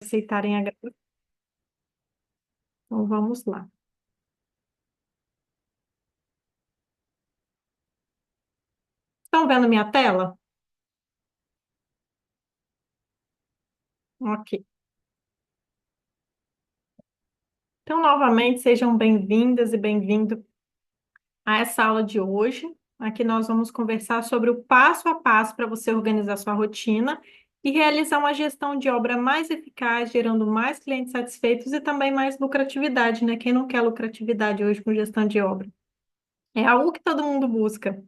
aceitarem a gravação. Então, vamos lá. Estão vendo minha tela? Ok. Então, novamente, sejam bem-vindas e bem-vindo a essa aula de hoje. Aqui nós vamos conversar sobre o passo a passo para você organizar sua rotina e realizar uma gestão de obra mais eficaz, gerando mais clientes satisfeitos e também mais lucratividade, né? Quem não quer lucratividade hoje com gestão de obra? É algo que todo mundo busca.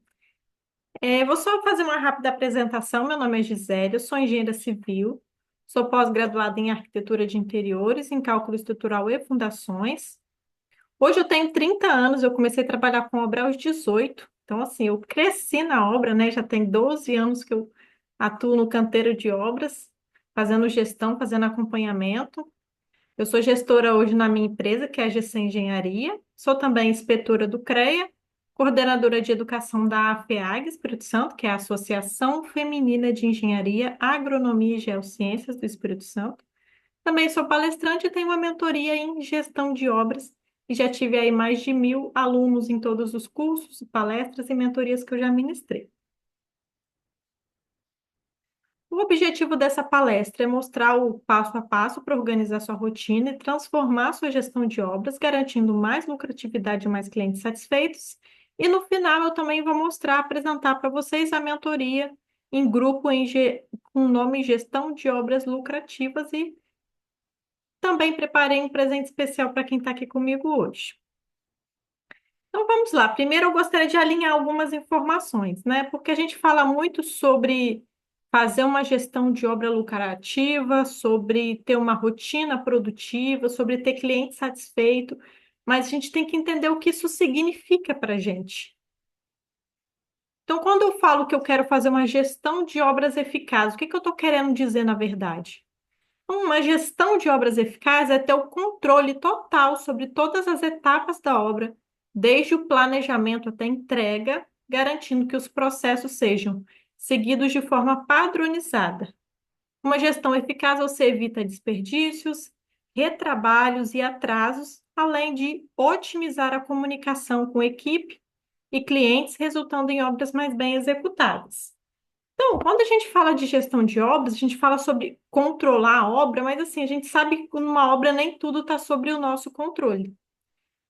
Vou só fazer uma rápida apresentação. Meu nome é Gisele, eu sou engenheira civil, sou pós-graduada em arquitetura de interiores, em cálculo estrutural e fundações. Hoje eu tenho 30 anos, eu comecei a trabalhar com obra aos 18. Então, assim, eu cresci na obra, né? Já tem 12 anos que eu atuo no canteiro de obras, fazendo gestão, fazendo acompanhamento. Eu sou gestora hoje na minha empresa, que é a GC Engenharia. Sou também inspetora do CREA, coordenadora de educação da AFEAG Espírito Santo, que é a Associação Feminina de Engenharia, Agronomia e Geociências do Espírito Santo. Também sou palestrante e tenho uma mentoria em gestão de obras e já tive aí mais de 1.000 alunos em todos os cursos, palestras e mentorias que eu já ministrei. O objetivo dessa palestra é mostrar o passo a passo para organizar sua rotina e transformar sua gestão de obras, garantindo mais lucratividade e mais clientes satisfeitos. E no final eu também vou mostrar, apresentar para vocês a mentoria em grupo com o nome Gestão de Obras Lucrativas e também preparei um presente especial para quem está aqui comigo hoje. Então vamos lá. Primeiro eu gostaria de alinhar algumas informações, né? Porque a gente fala muito sobre fazer uma gestão de obra lucrativa, sobre ter uma rotina produtiva, sobre ter cliente satisfeito, mas a gente tem que entender o que isso significa para a gente. Então, quando eu falo que eu quero fazer uma gestão de obras eficazes, o que que eu estou querendo dizer na verdade? Uma gestão de obras eficaz é ter o controle total sobre todas as etapas da obra, desde o planejamento até a entrega, garantindo que os processos sejam seguidos de forma padronizada. Uma gestão eficaz você evita desperdícios, retrabalhos e atrasos, além de otimizar a comunicação com equipe e clientes, resultando em obras mais bem executadas. Então, quando a gente fala de gestão de obras, a gente fala sobre controlar a obra, mas assim, a gente sabe que numa obra nem tudo está sobre o nosso controle.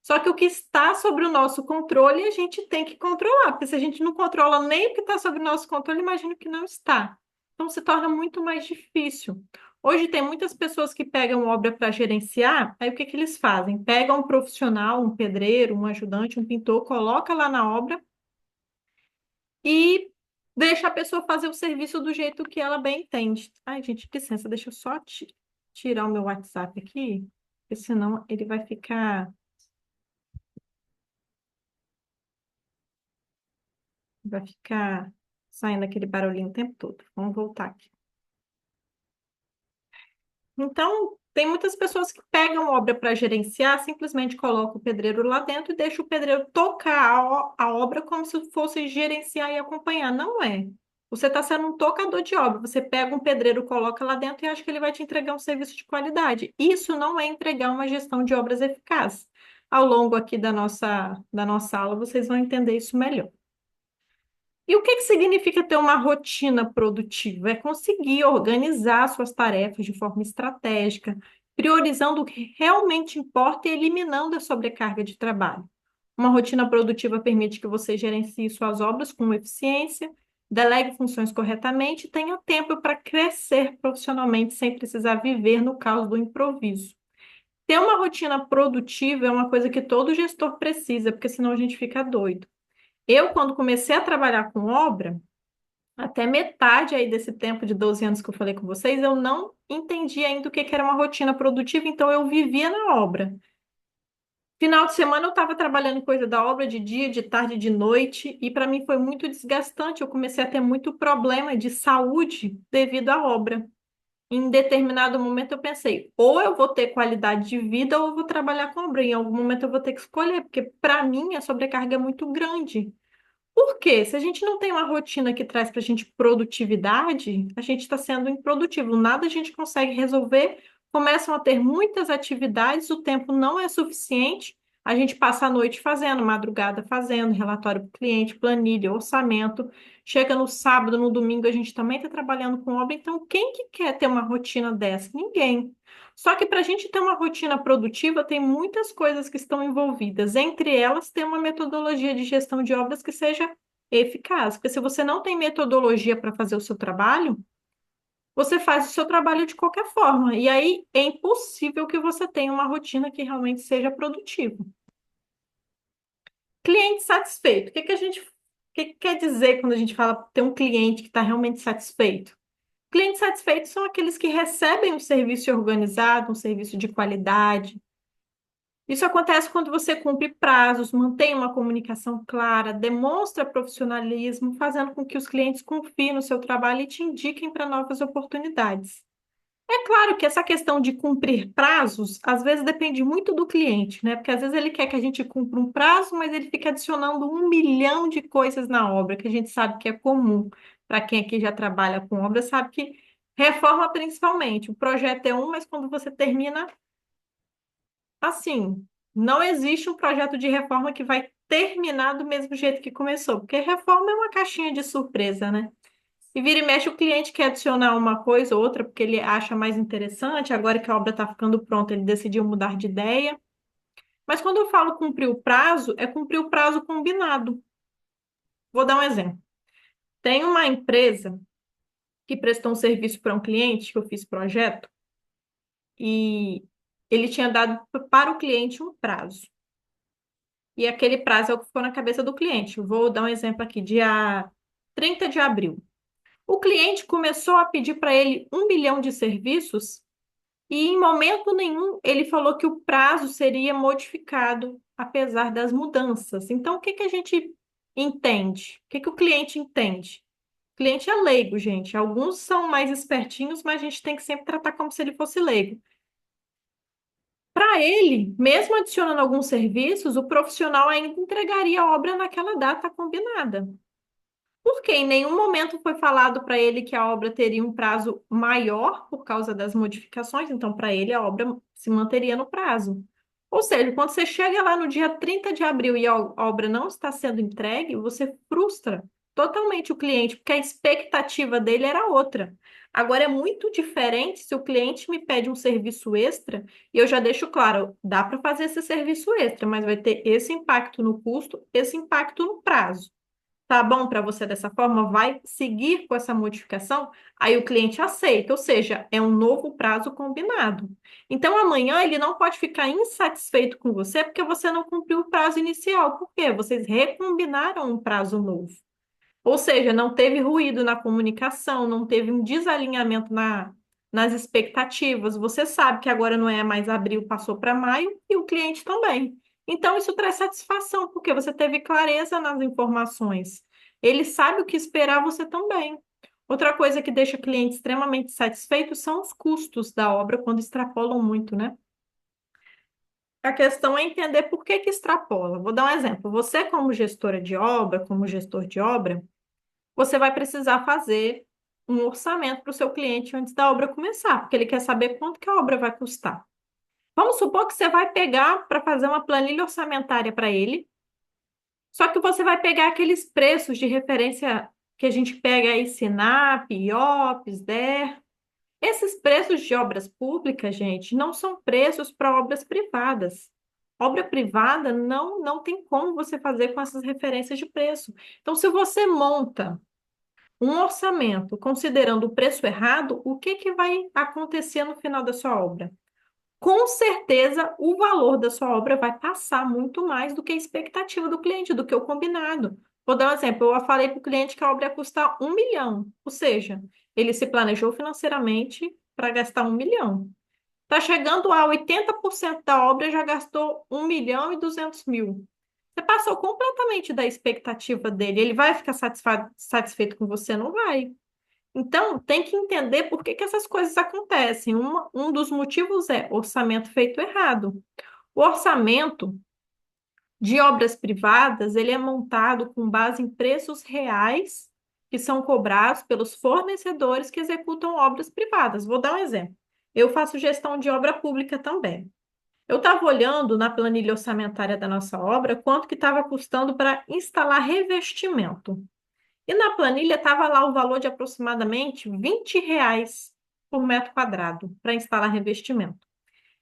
Só que o que está sobre o nosso controle, a gente tem que controlar, porque se a gente não controla nem o que está sobre o nosso controle, imagina o que não está. Então, se torna muito mais difícil. Hoje tem muitas pessoas que pegam obra para gerenciar, aí o que que eles fazem? Pegam um profissional, um pedreiro, um ajudante, um pintor, coloca lá na obra e deixa a pessoa fazer o serviço do jeito que ela bem entende. Ai, gente, licença, deixa eu só tirar o meu WhatsApp aqui, porque senão ele vai ficar saindo aquele barulhinho o tempo todo. Vamos voltar aqui. Então, tem muitas pessoas que pegam obra para gerenciar, simplesmente colocam o pedreiro lá dentro e deixa o pedreiro tocar a obra como se fosse gerenciar e acompanhar. Não é. Você está sendo um tocador de obra. Você pega um pedreiro, coloca lá dentro e acha que ele vai te entregar um serviço de qualidade. Isso não é entregar uma gestão de obras eficaz. Ao longo aqui da nossa aula, vocês vão entender isso melhor. E o que que significa ter uma rotina produtiva? É conseguir organizar suas tarefas de forma estratégica, priorizando o que realmente importa e eliminando a sobrecarga de trabalho. Uma rotina produtiva permite que você gerencie suas obras com eficiência, delegue funções corretamente e tenha tempo para crescer profissionalmente sem precisar viver no caos do improviso. Ter uma rotina produtiva é uma coisa que todo gestor precisa, porque senão a gente fica doido. Eu, quando comecei a trabalhar com obra, até metade aí desse tempo de 12 anos que eu falei com vocês, eu não entendi ainda o que que era uma rotina produtiva, então eu vivia na obra. Final de semana eu estava trabalhando em coisa da obra de dia, de tarde, de noite, e para mim foi muito desgastante. Eu comecei a ter muito problema de saúde devido à obra. Em determinado momento eu pensei, ou eu vou ter qualidade de vida ou eu vou trabalhar com obra. Em algum momento eu vou ter que escolher, porque para mim a sobrecarga é muito grande. Por quê? Se a gente não tem uma rotina que traz para a gente produtividade, a gente está sendo improdutivo. Nada a gente consegue resolver começam a ter muitas atividades, o tempo não é suficiente, a gente passa a noite fazendo, madrugada fazendo, relatório para o cliente, planilha, orçamento. Chega no sábado, no domingo, a gente também está trabalhando com obra. Então, quem que quer ter uma rotina dessa? Ninguém. Só que para a gente ter uma rotina produtiva, tem muitas coisas que estão envolvidas. Entre elas, tem uma metodologia de gestão de obras que seja eficaz. Porque se você não tem metodologia para fazer o seu trabalho, você faz o seu trabalho de qualquer forma. E aí é impossível que você tenha uma rotina que realmente seja produtiva. Cliente satisfeito. O que que quer dizer quando a gente fala ter um cliente que está realmente satisfeito? Clientes satisfeitos são aqueles que recebem um serviço organizado, um serviço de qualidade. Isso acontece quando você cumpre prazos, mantém uma comunicação clara, demonstra profissionalismo, fazendo com que os clientes confiem no seu trabalho e te indiquem para novas oportunidades. É claro que essa questão de cumprir prazos, às vezes depende muito do cliente, né? Porque às vezes ele quer que a gente cumpra um prazo, mas ele fica adicionando 1 milhão de coisas na obra, que a gente sabe que é comum. Para quem aqui já trabalha com obra, sabe que reforma principalmente. O projeto é um, mas quando você termina, assim, não existe um projeto de reforma que vai terminar do mesmo jeito que começou, porque reforma é uma caixinha de surpresa, né? E vira e mexe, o cliente quer adicionar uma coisa ou outra porque ele acha mais interessante. Agora que a obra está ficando pronta, ele decidiu mudar de ideia. Mas quando eu falo cumprir o prazo, é cumprir o prazo combinado. Vou dar um exemplo. Tem uma empresa que prestou um serviço para um cliente, que eu fiz projeto, e ele tinha dado para o cliente um prazo. E aquele prazo é o que ficou na cabeça do cliente. Eu vou dar um exemplo aqui, dia 30 de abril. O cliente começou a pedir para ele 1 milhão de serviços. E em momento nenhum ele falou que o prazo seria modificado, apesar das mudanças. Então, o que que a gente entende? O que que o cliente entende? O cliente é leigo, gente. Alguns são mais espertinhos, mas a gente tem que sempre tratar como se ele fosse leigo. Para ele, mesmo adicionando alguns serviços, o profissional ainda entregaria a obra naquela data combinada. Porque em nenhum momento foi falado para ele que a obra teria um prazo maior por causa das modificações, então para ele a obra se manteria no prazo. Ou seja, quando você chega lá no dia 30 de abril e a obra não está sendo entregue, você frustra totalmente o cliente, porque a expectativa dele era outra. Agora é muito diferente se o cliente me pede um serviço extra e eu já deixo claro, dá para fazer esse serviço extra, mas vai ter esse impacto no custo, esse impacto no prazo. Tá bom para você dessa forma? Vai seguir com essa modificação? Aí o cliente aceita, ou seja, é um novo prazo combinado. Então amanhã ele não pode ficar insatisfeito com você porque você não cumpriu o prazo inicial. Por quê? Vocês recombinaram um prazo novo. Ou seja, não teve ruído na comunicação, não teve um desalinhamento nas expectativas. Você sabe que agora não é mais abril, passou para maio, e o cliente também. Então, isso traz satisfação, porque você teve clareza nas informações. Ele sabe o que esperar, você também. Outra coisa que deixa o cliente extremamente satisfeito são os custos da obra quando extrapolam muito, né? A questão é entender por que que extrapola. Vou dar um exemplo. Você, como gestora de obra, como gestor de obra, você vai precisar fazer um orçamento para o seu cliente antes da obra começar, porque ele quer saber quanto que a obra vai custar. Vamos supor que você vai pegar para fazer uma planilha orçamentária para ele, só que você vai pegar aqueles preços de referência que a gente pega aí, Sinap, IOPS, DER. Esses preços de obras públicas, gente, não são preços para obras privadas. Obra privada não tem como você fazer com essas referências de preço. Então, se você monta um orçamento considerando o preço errado, o que que vai acontecer no final da sua obra? Com certeza, o valor da sua obra vai passar muito mais do que a expectativa do cliente, do que o combinado. Vou dar um exemplo. Eu falei para o cliente que a obra ia custar 1 milhão, ou seja, ele se planejou financeiramente para gastar 1 milhão. Está chegando a 80% da obra, já gastou 1 milhão e 200 mil. Você passou completamente da expectativa dele. Ele vai ficar satisfeito com você? Não vai. Então, tem que entender por que que essas coisas acontecem. Um dos motivos é orçamento feito errado. O orçamento de obras privadas, ele é montado com base em preços reais que são cobrados pelos fornecedores que executam obras privadas. Vou dar um exemplo. Eu faço gestão de obra pública também. Eu estava olhando na planilha orçamentária da nossa obra quanto que estava custando para instalar revestimento. E na planilha estava lá o valor de aproximadamente R$ 20 por metro quadrado para instalar revestimento.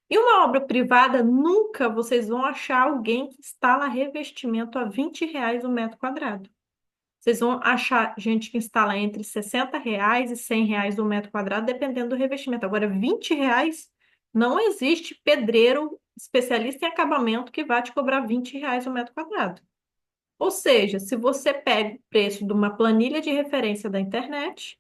E uma obra privada, nunca vocês vão achar alguém que instala revestimento a R$ 20 o metro quadrado. Vocês vão achar gente que instala entre R$ 60 e R$ 100 o metro quadrado, dependendo do revestimento. Agora, R$ 20, não existe pedreiro especialista em acabamento que vai te cobrar R$ 20 o metro quadrado. Ou seja, se você pega o preço de uma planilha de referência da internet,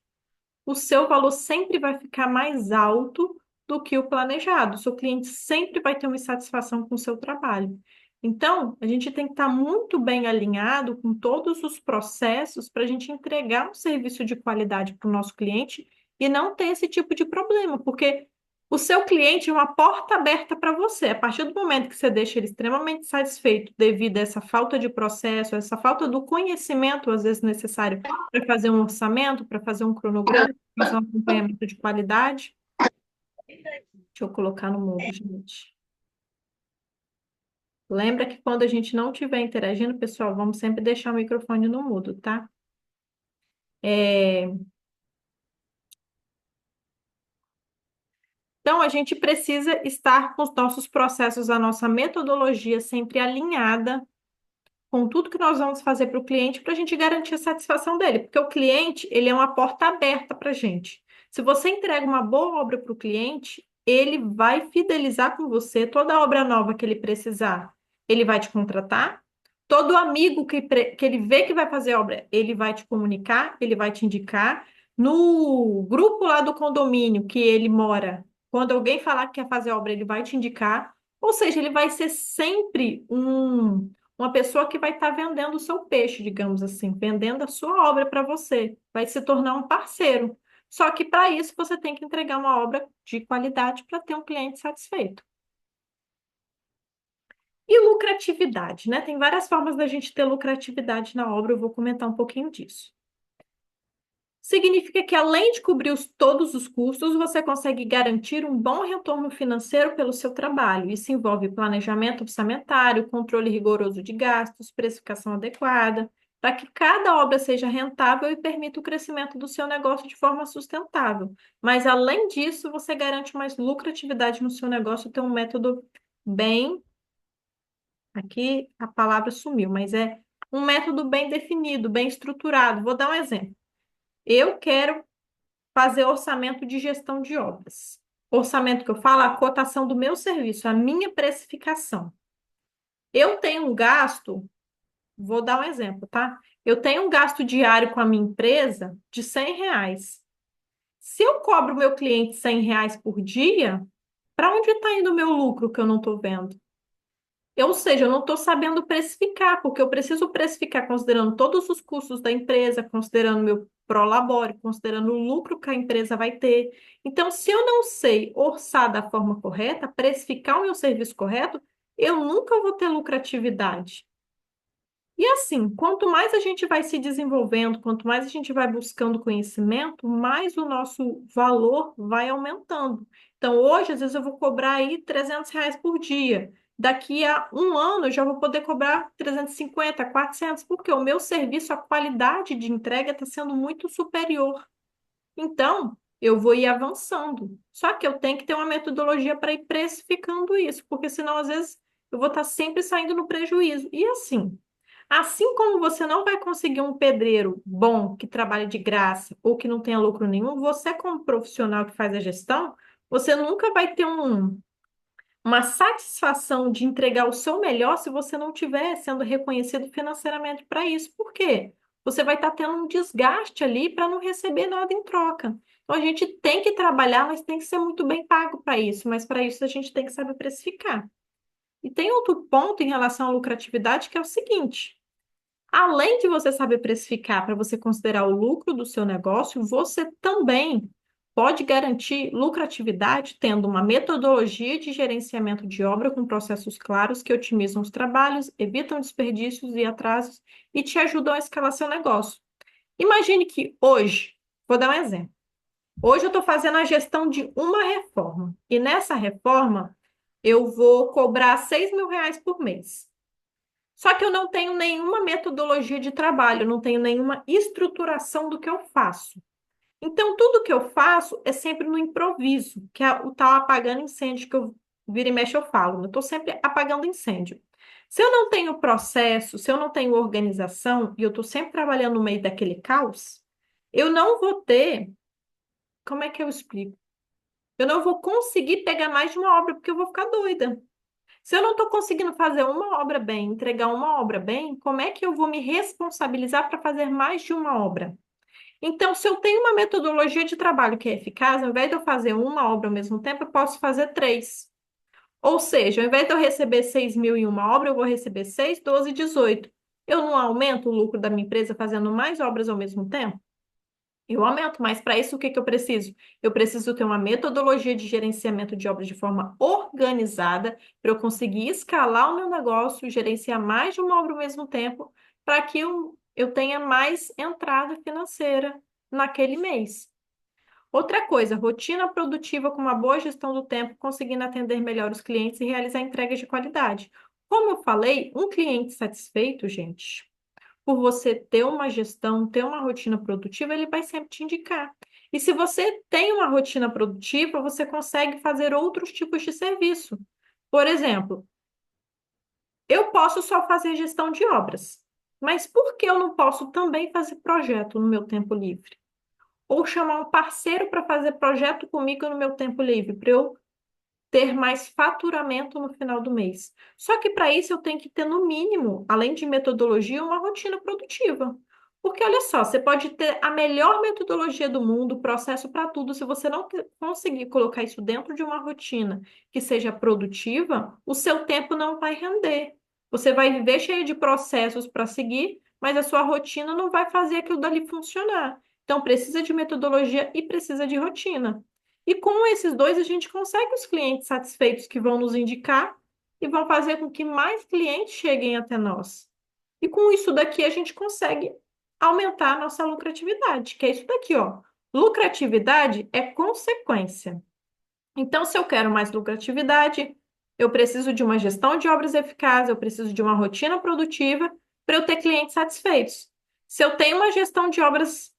o seu valor sempre vai ficar mais alto do que o planejado. O seu cliente sempre vai ter uma insatisfação com o seu trabalho. Então, a gente tem que estar muito bem alinhado com todos os processos para a gente entregar um serviço de qualidade para o nosso cliente e não ter esse tipo de problema, porque o seu cliente é uma porta aberta para você. A partir do momento que você deixa ele extremamente satisfeito devido a essa falta de processo, essa falta do conhecimento, às vezes necessário para fazer um orçamento, para fazer um cronograma, fazer um acompanhamento de qualidade. Deixa eu colocar no mudo, gente. Lembra que quando a gente não estiver interagindo, pessoal, vamos sempre deixar o microfone no mudo, tá? Então, a gente precisa estar com os nossos processos, a nossa metodologia sempre alinhada com tudo que nós vamos fazer para o cliente para a gente garantir a satisfação dele, porque o cliente, ele é uma porta aberta para a gente. Se você entrega uma boa obra para o cliente, ele vai fidelizar com você toda obra nova que ele precisar. Ele vai te contratar. Todo amigo que ele vê que vai fazer obra, ele vai te comunicar, ele vai te indicar. No grupo lá do condomínio que ele mora, quando alguém falar que quer fazer obra, ele vai te indicar. Ou seja, ele vai ser sempre uma pessoa que vai estar vendendo o seu peixe, digamos assim, vendendo a sua obra para você, vai se tornar um parceiro. Só que para isso você tem que entregar uma obra de qualidade para ter um cliente satisfeito. E lucratividade, né? Tem várias formas da gente ter lucratividade na obra, eu vou comentar um pouquinho disso. Significa que, além de cobrir todos os custos, você consegue garantir um bom retorno financeiro pelo seu trabalho. Isso envolve planejamento orçamentário, controle rigoroso de gastos, precificação adequada, para que cada obra seja rentável e permita o crescimento do seu negócio de forma sustentável. Mas, além disso, você garante mais lucratividade no seu negócio, tem um método bem. Aqui a palavra sumiu, mas é um método bem definido, bem estruturado. Vou dar um exemplo. Eu quero fazer orçamento de gestão de obras. Orçamento que eu falo, a cotação do meu serviço, a minha precificação. Eu tenho um gasto, vou dar um exemplo, tá? Eu tenho um gasto diário com a minha empresa de R$ 100. Se eu cobro o meu cliente R$ 100 por dia, para onde está indo o meu lucro que eu não estou vendo? Ou seja, eu não estou sabendo precificar, porque eu preciso precificar considerando todos os custos da empresa, considerando meu prolabore, considerando o lucro que a empresa vai ter. Então, se eu não sei orçar da forma correta, precificar o meu serviço correto, eu nunca vou ter lucratividade. E assim, quanto mais a gente vai se desenvolvendo, quanto mais a gente vai buscando conhecimento, mais o nosso valor vai aumentando. Então, hoje, às vezes, eu vou cobrar aí R$ 300 por dia. Daqui a um ano, eu já vou poder cobrar 350, 400, porque o meu serviço, a qualidade de entrega está sendo muito superior. Então, eu vou ir avançando. Só que eu tenho que ter uma metodologia para ir precificando isso, porque senão, às vezes, eu vou estar sempre saindo no prejuízo. E assim como você não vai conseguir um pedreiro bom que trabalhe de graça ou que não tenha lucro nenhum, você, como profissional que faz a gestão, você nunca vai ter uma satisfação de entregar o seu melhor se você não estiver sendo reconhecido financeiramente para isso. Por quê? Você vai estar tendo um desgaste ali para não receber nada em troca. Então, a gente tem que trabalhar, mas tem que ser muito bem pago para isso. Mas para isso a gente tem que saber precificar. E tem outro ponto em relação à lucratividade que é o seguinte: além de você saber precificar para você considerar o lucro do seu negócio, você também pode garantir lucratividade tendo uma metodologia de gerenciamento de obra com processos claros que otimizam os trabalhos, evitam desperdícios e atrasos e te ajudam a escalar seu negócio. Imagine que hoje, vou dar um exemplo. Hoje eu estou fazendo a gestão de uma reforma. E nessa reforma, eu vou cobrar R$ 6.000 por mês. Só que eu não tenho nenhuma metodologia de trabalho, não tenho nenhuma estruturação do que eu faço. Então, tudo que eu faço é sempre no improviso, que é o tal apagando incêndio que eu vira e mexe eu falo. Eu estou sempre apagando incêndio. Se eu não tenho processo, se eu não tenho organização, e eu estou sempre trabalhando no meio daquele caos, eu não vou ter. Como é que eu explico? Eu não vou conseguir pegar mais de uma obra, porque eu vou ficar doida. Se eu não estou conseguindo fazer uma obra bem, entregar uma obra bem, como é que eu vou me responsabilizar para fazer mais de uma obra? Então, se eu tenho uma metodologia de trabalho que é eficaz, ao invés de eu fazer uma obra ao mesmo tempo, eu posso fazer três. Ou seja, ao invés de eu receber 6.000 em uma obra, eu vou receber 6, 12, 18. Eu não aumento o lucro da minha empresa fazendo mais obras ao mesmo tempo? Eu aumento, mas para isso o que que eu preciso? Eu preciso ter uma metodologia de gerenciamento de obras de forma organizada para eu conseguir escalar o meu negócio, gerenciar mais de uma obra ao mesmo tempo, para que eu tenha mais entrada financeira naquele mês. Outra coisa, rotina produtiva com uma boa gestão do tempo, conseguindo atender melhor os clientes e realizar entregas de qualidade. Como eu falei, um cliente satisfeito, gente, por você ter uma gestão, ter uma rotina produtiva, ele vai sempre te indicar. E se você tem uma rotina produtiva, você consegue fazer outros tipos de serviço. Por exemplo, eu posso só fazer gestão de obras, mas por que eu não posso também fazer projeto no meu tempo livre? Ou chamar um parceiro para fazer projeto comigo no meu tempo livre, para eu ter mais faturamento no final do mês. Só que para isso eu tenho que ter, no mínimo, além de metodologia, uma rotina produtiva. Porque olha só, você pode ter a melhor metodologia do mundo, processo para tudo, se você não conseguir colocar isso dentro de uma rotina que seja produtiva, o seu tempo não vai render. Você vai viver cheio de processos para seguir, mas a sua rotina não vai fazer aquilo dali funcionar. Então, precisa de metodologia e precisa de rotina. E com esses dois, a gente consegue os clientes satisfeitos que vão nos indicar e vão fazer com que mais clientes cheguem até nós. E com isso daqui, a gente consegue aumentar a nossa lucratividade, que é isso daqui, ó. Lucratividade é consequência. Então, se eu quero mais lucratividade, eu preciso de uma gestão de obras eficaz, eu preciso de uma rotina produtiva para eu ter clientes satisfeitos. Se eu tenho uma gestão de obras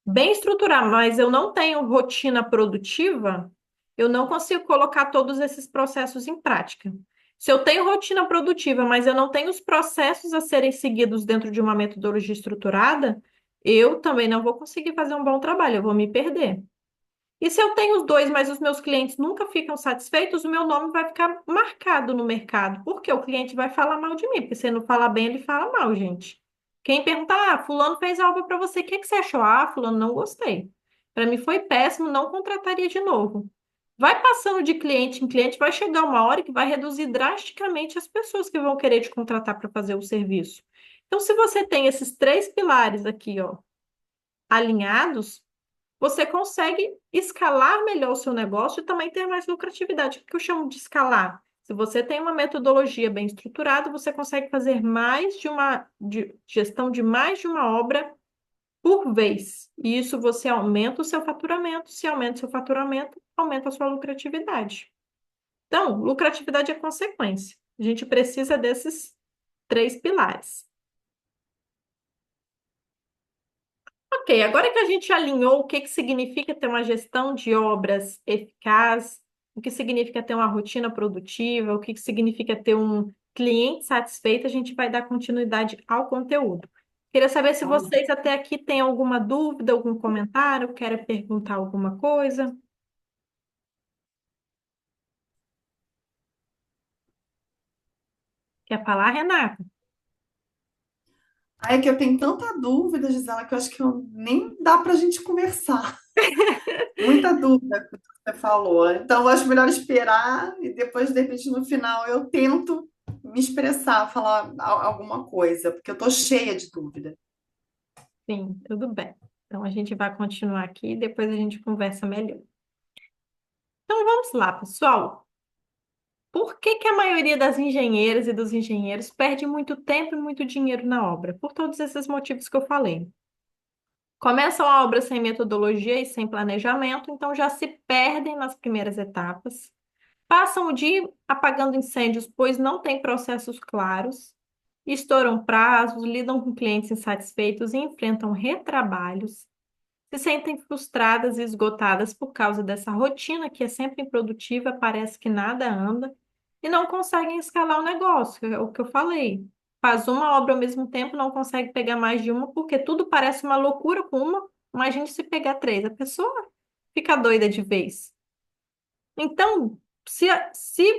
bem estruturada, mas eu não tenho rotina produtiva, eu não consigo colocar todos esses processos em prática. Se eu tenho rotina produtiva, mas eu não tenho os processos a serem seguidos dentro de uma metodologia estruturada, eu também não vou conseguir fazer um bom trabalho, eu vou me perder. E se eu tenho os dois, mas os meus clientes nunca ficam satisfeitos, o meu nome vai ficar marcado no mercado, porque o cliente vai falar mal de mim, porque se ele não falar bem, ele fala mal, gente. Quem perguntar, fulano fez a obra para você, o que que você achou? Ah, fulano, não gostei. Para mim foi péssimo, não contrataria de novo. Vai passando de cliente em cliente, vai chegar uma hora que vai reduzir drasticamente as pessoas que vão querer te contratar para fazer o serviço. Então, se você tem esses três pilares aqui, ó, alinhados, você consegue escalar melhor o seu negócio e também ter mais lucratividade. O que eu chamo de escalar? Se você tem uma metodologia bem estruturada, você consegue fazer mais de uma gestão de mais de uma obra por vez. E isso você aumenta o seu faturamento. Se aumenta o seu faturamento, aumenta a sua lucratividade. Então, lucratividade é consequência. A gente precisa desses três pilares. Ok, agora que a gente alinhou o que que significa ter uma gestão de obras eficaz, o que significa ter uma rotina produtiva, o que que significa ter um cliente satisfeito, a gente vai dar continuidade ao conteúdo. Queria saber se vocês até aqui têm alguma dúvida, algum comentário, querem perguntar alguma coisa. Quer falar, Renata? Ai, é que eu tenho tanta dúvida, Gisela, que eu acho que nem dá para a gente conversar. Muita dúvida que você falou. Então, eu acho melhor esperar e depois, de repente, no final, eu tento me expressar, falar alguma coisa, porque eu tô cheia de dúvida. Sim, tudo bem. Então a gente vai continuar aqui e depois a gente conversa melhor. Então vamos lá, pessoal. Por que que a maioria das engenheiras e dos engenheiros perde muito tempo e muito dinheiro na obra? Por todos esses motivos que eu falei. Começam a obra sem metodologia e sem planejamento, então já se perdem nas primeiras etapas. Passam o dia apagando incêndios, pois não têm processos claros, estouram prazos, lidam com clientes insatisfeitos e enfrentam retrabalhos. Se sentem frustradas e esgotadas por causa dessa rotina que é sempre improdutiva, parece que nada anda, e não conseguem escalar o negócio, é o que eu falei. Faz uma obra ao mesmo tempo, não consegue pegar mais de uma, porque tudo parece uma loucura com uma. Imagine se pegar três, a pessoa fica doida de vez. Então, se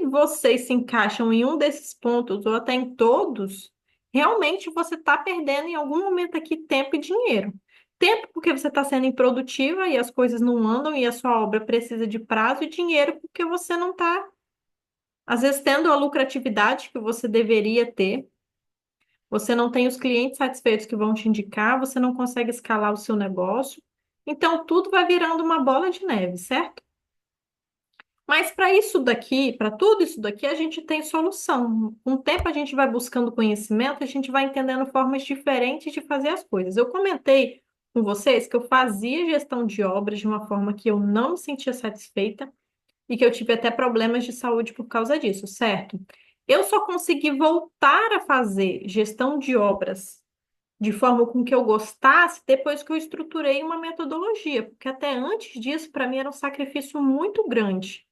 vocês se encaixam em um desses pontos, ou até em todos, realmente você está perdendo em algum momento aqui tempo e dinheiro. Tempo porque você está sendo improdutiva e as coisas não andam e a sua obra precisa de prazo, e dinheiro porque você não está, às vezes, tendo a lucratividade que você deveria ter. Você não tem os clientes satisfeitos que vão te indicar, você não consegue escalar o seu negócio. Então, tudo vai virando uma bola de neve, certo? Mas para isso daqui, para tudo isso daqui, a gente tem solução. Com o tempo a gente vai buscando conhecimento, a gente vai entendendo formas diferentes de fazer as coisas. Eu comentei com vocês que eu fazia gestão de obras de uma forma que eu não me sentia satisfeita e que eu tive até problemas de saúde por causa disso, certo? Eu só consegui voltar a fazer gestão de obras de forma com que eu gostasse depois que eu estruturei uma metodologia, porque até antes disso, para mim, era um sacrifício muito grande.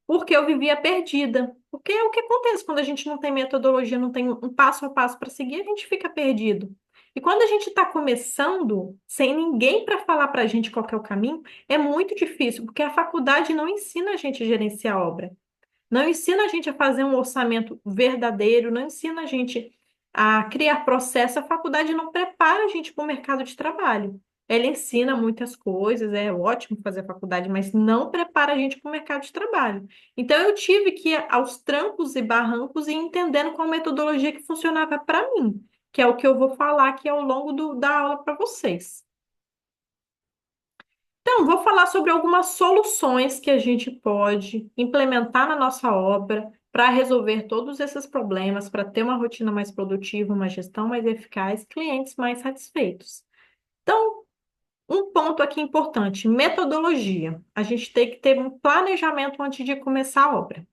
Porque eu vivia perdida. Porque é o que acontece quando a gente não tem metodologia, não tem um passo a passo para seguir, a gente fica perdido. E quando a gente está começando, sem ninguém para falar para a gente qual que é o caminho, é muito difícil, porque a faculdade não ensina a gente a gerenciar a obra. Não ensina a gente a fazer um orçamento verdadeiro, não ensina a gente a criar processo. A faculdade não prepara a gente para o mercado de trabalho. Ela ensina muitas coisas, é ótimo fazer a faculdade, mas não prepara a gente para o mercado de trabalho. Então, eu tive que ir aos trancos e barrancos e entendendo qual metodologia que funcionava para mim, que é o que eu vou falar aqui ao longo da aula para vocês. Então, vou falar sobre algumas soluções que a gente pode implementar na nossa obra para resolver todos esses problemas, para ter uma rotina mais produtiva, uma gestão mais eficaz, clientes mais satisfeitos. Então, um ponto aqui importante, metodologia. A gente tem que ter um planejamento antes de começar a obra.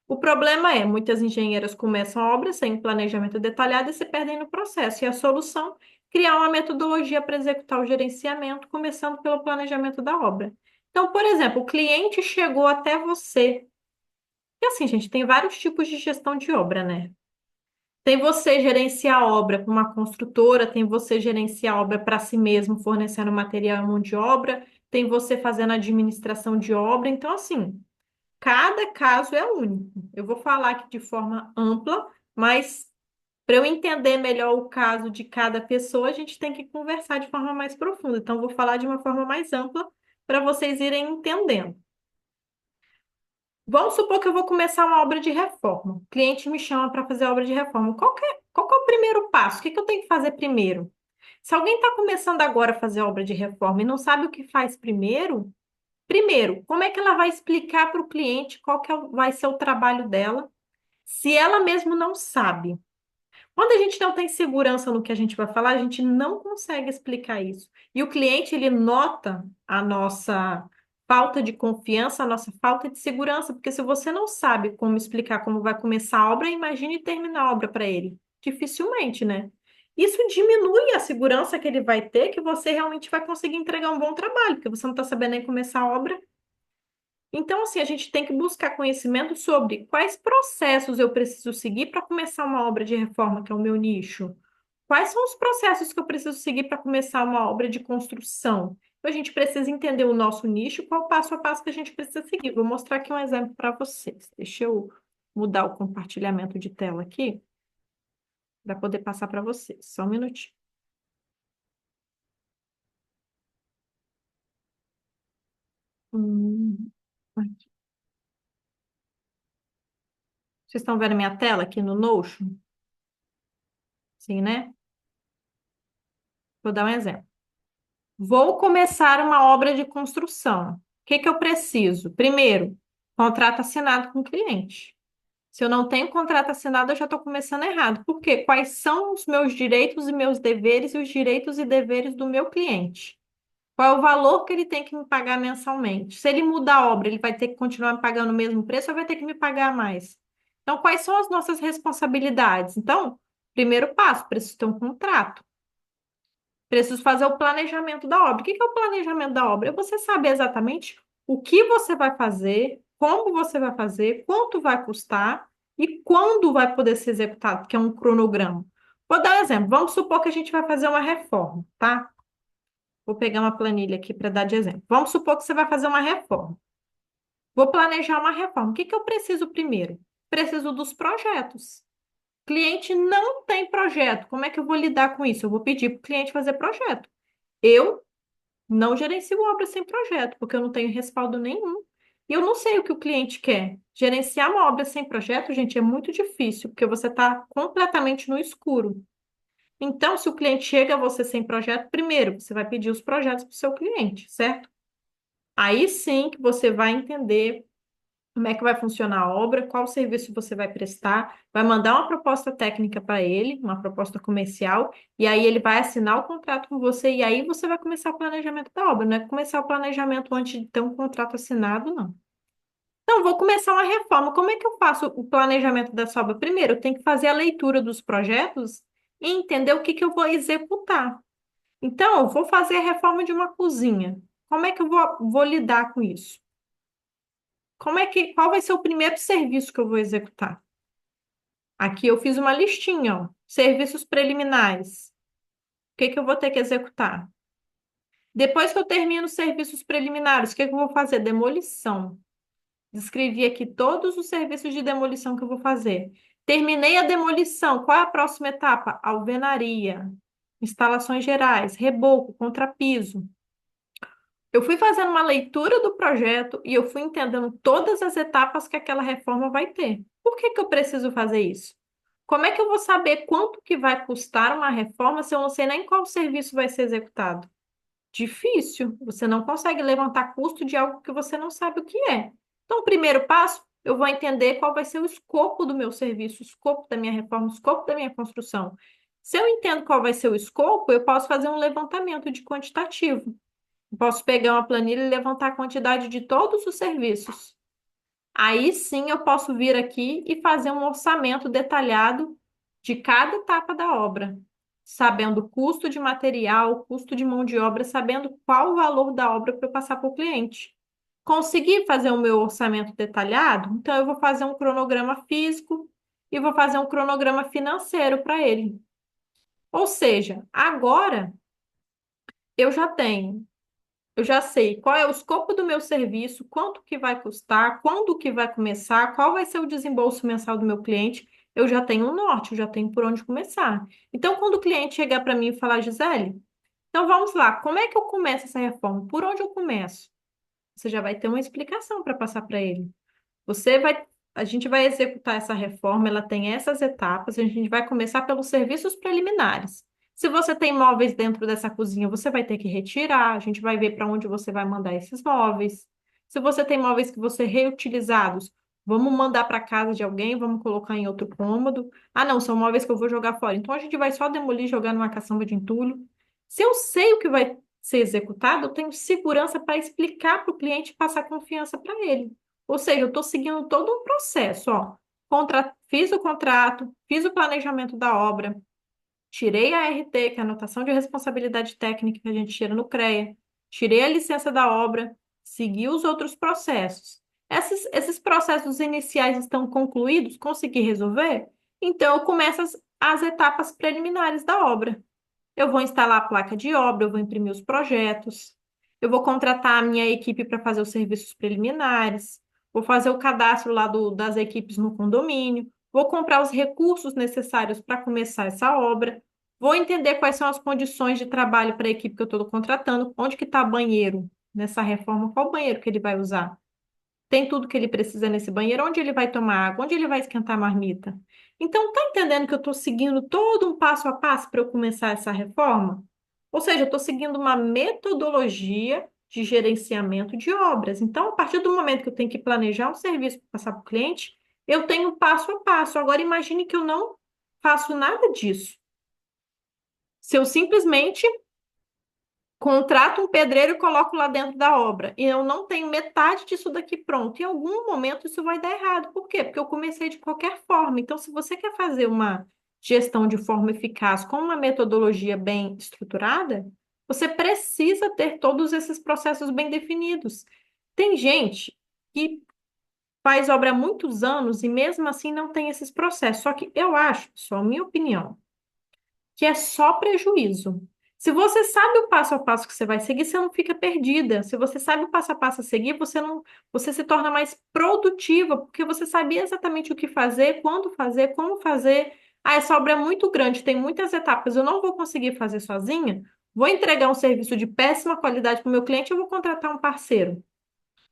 O problema é, muitas engenheiras começam a obra sem planejamento detalhado e se perdem no processo. E a solução, criar uma metodologia para executar o gerenciamento, começando pelo planejamento da obra. Então, por exemplo, o cliente chegou até você. E assim, gente, tem vários tipos de gestão de obra, né? Tem você gerenciar a obra para uma construtora, tem você gerenciar a obra para si mesmo, fornecendo material e mão de obra, tem você fazendo administração de obra. Então, assim, cada caso é único. Eu vou falar aqui de forma ampla, mas para eu entender melhor o caso de cada pessoa, a gente tem que conversar de forma mais profunda. Então, eu vou falar de uma forma mais ampla para vocês irem entendendo. Vamos supor que eu vou começar uma obra de reforma. O cliente me chama para fazer a obra de reforma. Qual que é o primeiro passo? O que que eu tenho que fazer primeiro? Se alguém está começando agora a fazer a obra de reforma e não sabe o que faz primeiro, primeiro, como é que ela vai explicar para o cliente qual que vai ser o trabalho dela, se ela mesmo não sabe? Quando a gente não tem segurança no que a gente vai falar, a gente não consegue explicar isso. E o cliente, ele nota a nossa falta de confiança, a nossa falta de segurança, porque se você não sabe como explicar como vai começar a obra, imagine terminar a obra para ele. Dificilmente, né? Isso diminui a segurança que ele vai ter, que você realmente vai conseguir entregar um bom trabalho, porque você não está sabendo nem começar a obra. Então, assim, a gente tem que buscar conhecimento sobre quais processos eu preciso seguir para começar uma obra de reforma, que é o meu nicho. Quais são os processos que eu preciso seguir para começar uma obra de construção? Então, a gente precisa entender o nosso nicho, qual o passo a passo que a gente precisa seguir. Vou mostrar aqui um exemplo para vocês. Deixa eu mudar o compartilhamento de tela aqui para poder passar para vocês. Só um minutinho. Aqui. Vocês estão vendo minha tela aqui no Notion? Sim, né? Vou dar um exemplo. Vou começar uma obra de construção. O que que eu preciso? Primeiro, contrato assinado com o cliente. Se eu não tenho contrato assinado, eu já estou começando errado. Por quê? Quais são os meus direitos e meus deveres e os direitos e deveres do meu cliente? Qual é o valor que ele tem que me pagar mensalmente? Se ele mudar a obra, ele vai ter que continuar me pagando o mesmo preço ou vai ter que me pagar mais? Então, quais são as nossas responsabilidades? Então, primeiro passo, preciso ter um contrato. Preciso fazer o planejamento da obra. O que que é o planejamento da obra? É você saber exatamente o que você vai fazer, como você vai fazer, quanto vai custar e quando vai poder ser executado, que é um cronograma. Vou dar um exemplo. Vamos supor que a gente vai fazer uma reforma, tá? Vou pegar uma planilha aqui para dar de exemplo. Vamos supor que você vai fazer uma reforma. Vou planejar uma reforma. O que que eu preciso primeiro? Preciso dos projetos. Cliente não tem projeto. Como é que eu vou lidar com isso? Eu vou pedir para o cliente fazer projeto. Eu não gerencio obra sem projeto, porque eu não tenho respaldo nenhum. E eu não sei o que o cliente quer. Gerenciar uma obra sem projeto, gente, é muito difícil, porque você está completamente no escuro. Então, se o cliente chega a você sem projeto, primeiro, você vai pedir os projetos para o seu cliente, certo? Aí sim que você vai entender como é que vai funcionar a obra, qual serviço você vai prestar, vai mandar uma proposta técnica para ele, uma proposta comercial, e aí ele vai assinar o contrato com você, e aí você vai começar o planejamento da obra, não é começar o planejamento antes de ter um contrato assinado, não. Então, vou começar uma reforma. Como é que eu faço o planejamento dessa obra? Primeiro, eu tenho que fazer a leitura dos projetos e entender o que que eu vou executar. Então, eu vou fazer a reforma de uma cozinha. Como é que eu vou lidar com isso? Qual vai ser o primeiro serviço que eu vou executar? Aqui eu fiz uma listinha, ó. Serviços preliminares. O que que eu vou ter que executar? Depois que eu termino os serviços preliminares, o que que eu vou fazer? Demolição. Descrevi aqui todos os serviços de demolição que eu vou fazer. Terminei a demolição. Qual é a próxima etapa? Alvenaria, instalações gerais, reboco, contrapiso. Eu fui fazendo uma leitura do projeto e eu fui entendendo todas as etapas que aquela reforma vai ter. Por que que eu preciso fazer isso? Como é que eu vou saber quanto que vai custar uma reforma se eu não sei nem qual serviço vai ser executado? Difícil. Você não consegue levantar custo de algo que você não sabe o que é. Então, o primeiro passo, eu vou entender qual vai ser o escopo do meu serviço, o escopo da minha reforma, o escopo da minha construção. Se eu entendo qual vai ser o escopo, eu posso fazer um levantamento de quantitativo. Posso pegar uma planilha e levantar a quantidade de todos os serviços. Aí sim eu posso vir aqui e fazer um orçamento detalhado de cada etapa da obra, sabendo o custo de material, custo de mão de obra, sabendo qual o valor da obra para eu passar para o cliente. Consegui fazer o meu orçamento detalhado? Então eu vou fazer um cronograma físico e vou fazer um cronograma financeiro para ele. Ou seja, agora eu já tenho eu já sei qual é o escopo do meu serviço, quanto que vai custar, quando que vai começar, qual vai ser o desembolso mensal do meu cliente. Eu já tenho um norte, eu já tenho por onde começar. Então, quando o cliente chegar para mim e falar, Gisele, então vamos lá, como é que eu começo essa reforma? Por onde eu começo? Você já vai ter uma explicação para passar para ele. A gente vai executar essa reforma, ela tem essas etapas, a gente vai começar pelos serviços preliminares. Se você tem móveis dentro dessa cozinha, você vai ter que retirar, a gente vai ver para onde você vai mandar esses móveis. Se você tem móveis que você reutilizados, vamos mandar para casa de alguém, vamos colocar em outro cômodo. Ah, não, são móveis que eu vou jogar fora. Então a gente vai só demolir e jogar numa caçamba de entulho. Se eu sei o que vai ser executado, eu tenho segurança para explicar para o cliente e passar confiança para ele. Ou seja, eu estou seguindo todo um processo, ó. Fiz o contrato, fiz o planejamento da obra, tirei a RT, que é a anotação de responsabilidade técnica que a gente tira no CREA, tirei a licença da obra, segui os outros processos. Esses processos iniciais estão concluídos, consegui resolver? Então, eu começo as etapas preliminares da obra. Eu vou instalar a placa de obra, eu vou imprimir os projetos, eu vou contratar a minha equipe para fazer os serviços preliminares, vou fazer o cadastro lá das equipes no condomínio, vou comprar os recursos necessários para começar essa obra, vou entender quais são as condições de trabalho para a equipe que eu estou contratando, onde que está banheiro nessa reforma, qual banheiro que ele vai usar. Tem tudo que ele precisa nesse banheiro, onde ele vai tomar água, onde ele vai esquentar a marmita. Então, tá entendendo que eu estou seguindo todo um passo a passo para eu começar essa reforma? Ou seja, eu estou seguindo uma metodologia de gerenciamento de obras. Então, a partir do momento que eu tenho que planejar um serviço para passar para o cliente, eu tenho passo a passo. Agora, imagine que eu não faço nada disso. Se eu simplesmente contrato um pedreiro e coloco lá dentro da obra, e eu não tenho metade disso daqui pronto, em algum momento isso vai dar errado. Por quê? Porque eu comecei de qualquer forma. Então, se você quer fazer uma gestão de forma eficaz, com uma metodologia bem estruturada, você precisa ter todos esses processos bem definidos. Tem gente que faz obra há muitos anos e mesmo assim não tem esses processos. Só que eu acho, só a minha opinião, que é só prejuízo. Se você sabe o passo a passo que você vai seguir, você não fica perdida. Se você sabe o passo a passo a seguir, você se torna mais produtiva, porque você sabia exatamente o que fazer, quando fazer, como fazer. Ah, essa obra é muito grande, tem muitas etapas, eu não vou conseguir fazer sozinha. Vou entregar um serviço de péssima qualidade para o meu cliente, eu vou contratar um parceiro.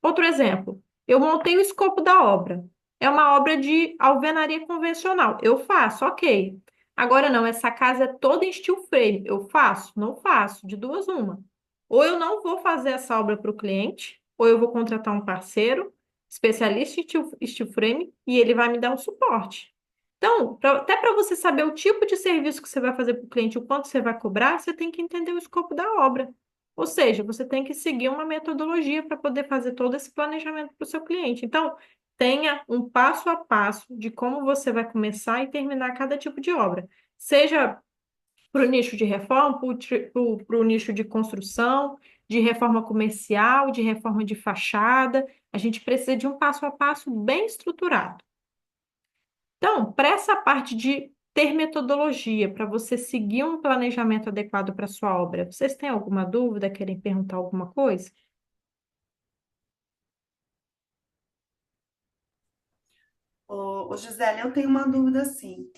Outro exemplo, eu montei o escopo da obra. É uma obra de alvenaria convencional. Eu faço, ok. Agora não, essa casa é toda em steel frame. Eu faço? Não faço. De duas, uma. Ou eu não vou fazer essa obra para o cliente, ou eu vou contratar um parceiro, especialista em steel frame, e ele vai me dar um suporte. Então, até para você saber o tipo de serviço que você vai fazer para o cliente, o quanto você vai cobrar, você tem que entender o escopo da obra. Ou seja, você tem que seguir uma metodologia para poder fazer todo esse planejamento para o seu cliente. Então, tenha um passo a passo de como você vai começar e terminar cada tipo de obra. Seja para o nicho de reforma, para o nicho de construção, de reforma comercial, de reforma de fachada. A gente precisa de um passo a passo bem estruturado. Então, para essa parte de ter metodologia, para você seguir um planejamento adequado para a sua obra, vocês têm alguma dúvida? Querem perguntar alguma coisa? Ô, Gisele, eu tenho uma dúvida assim.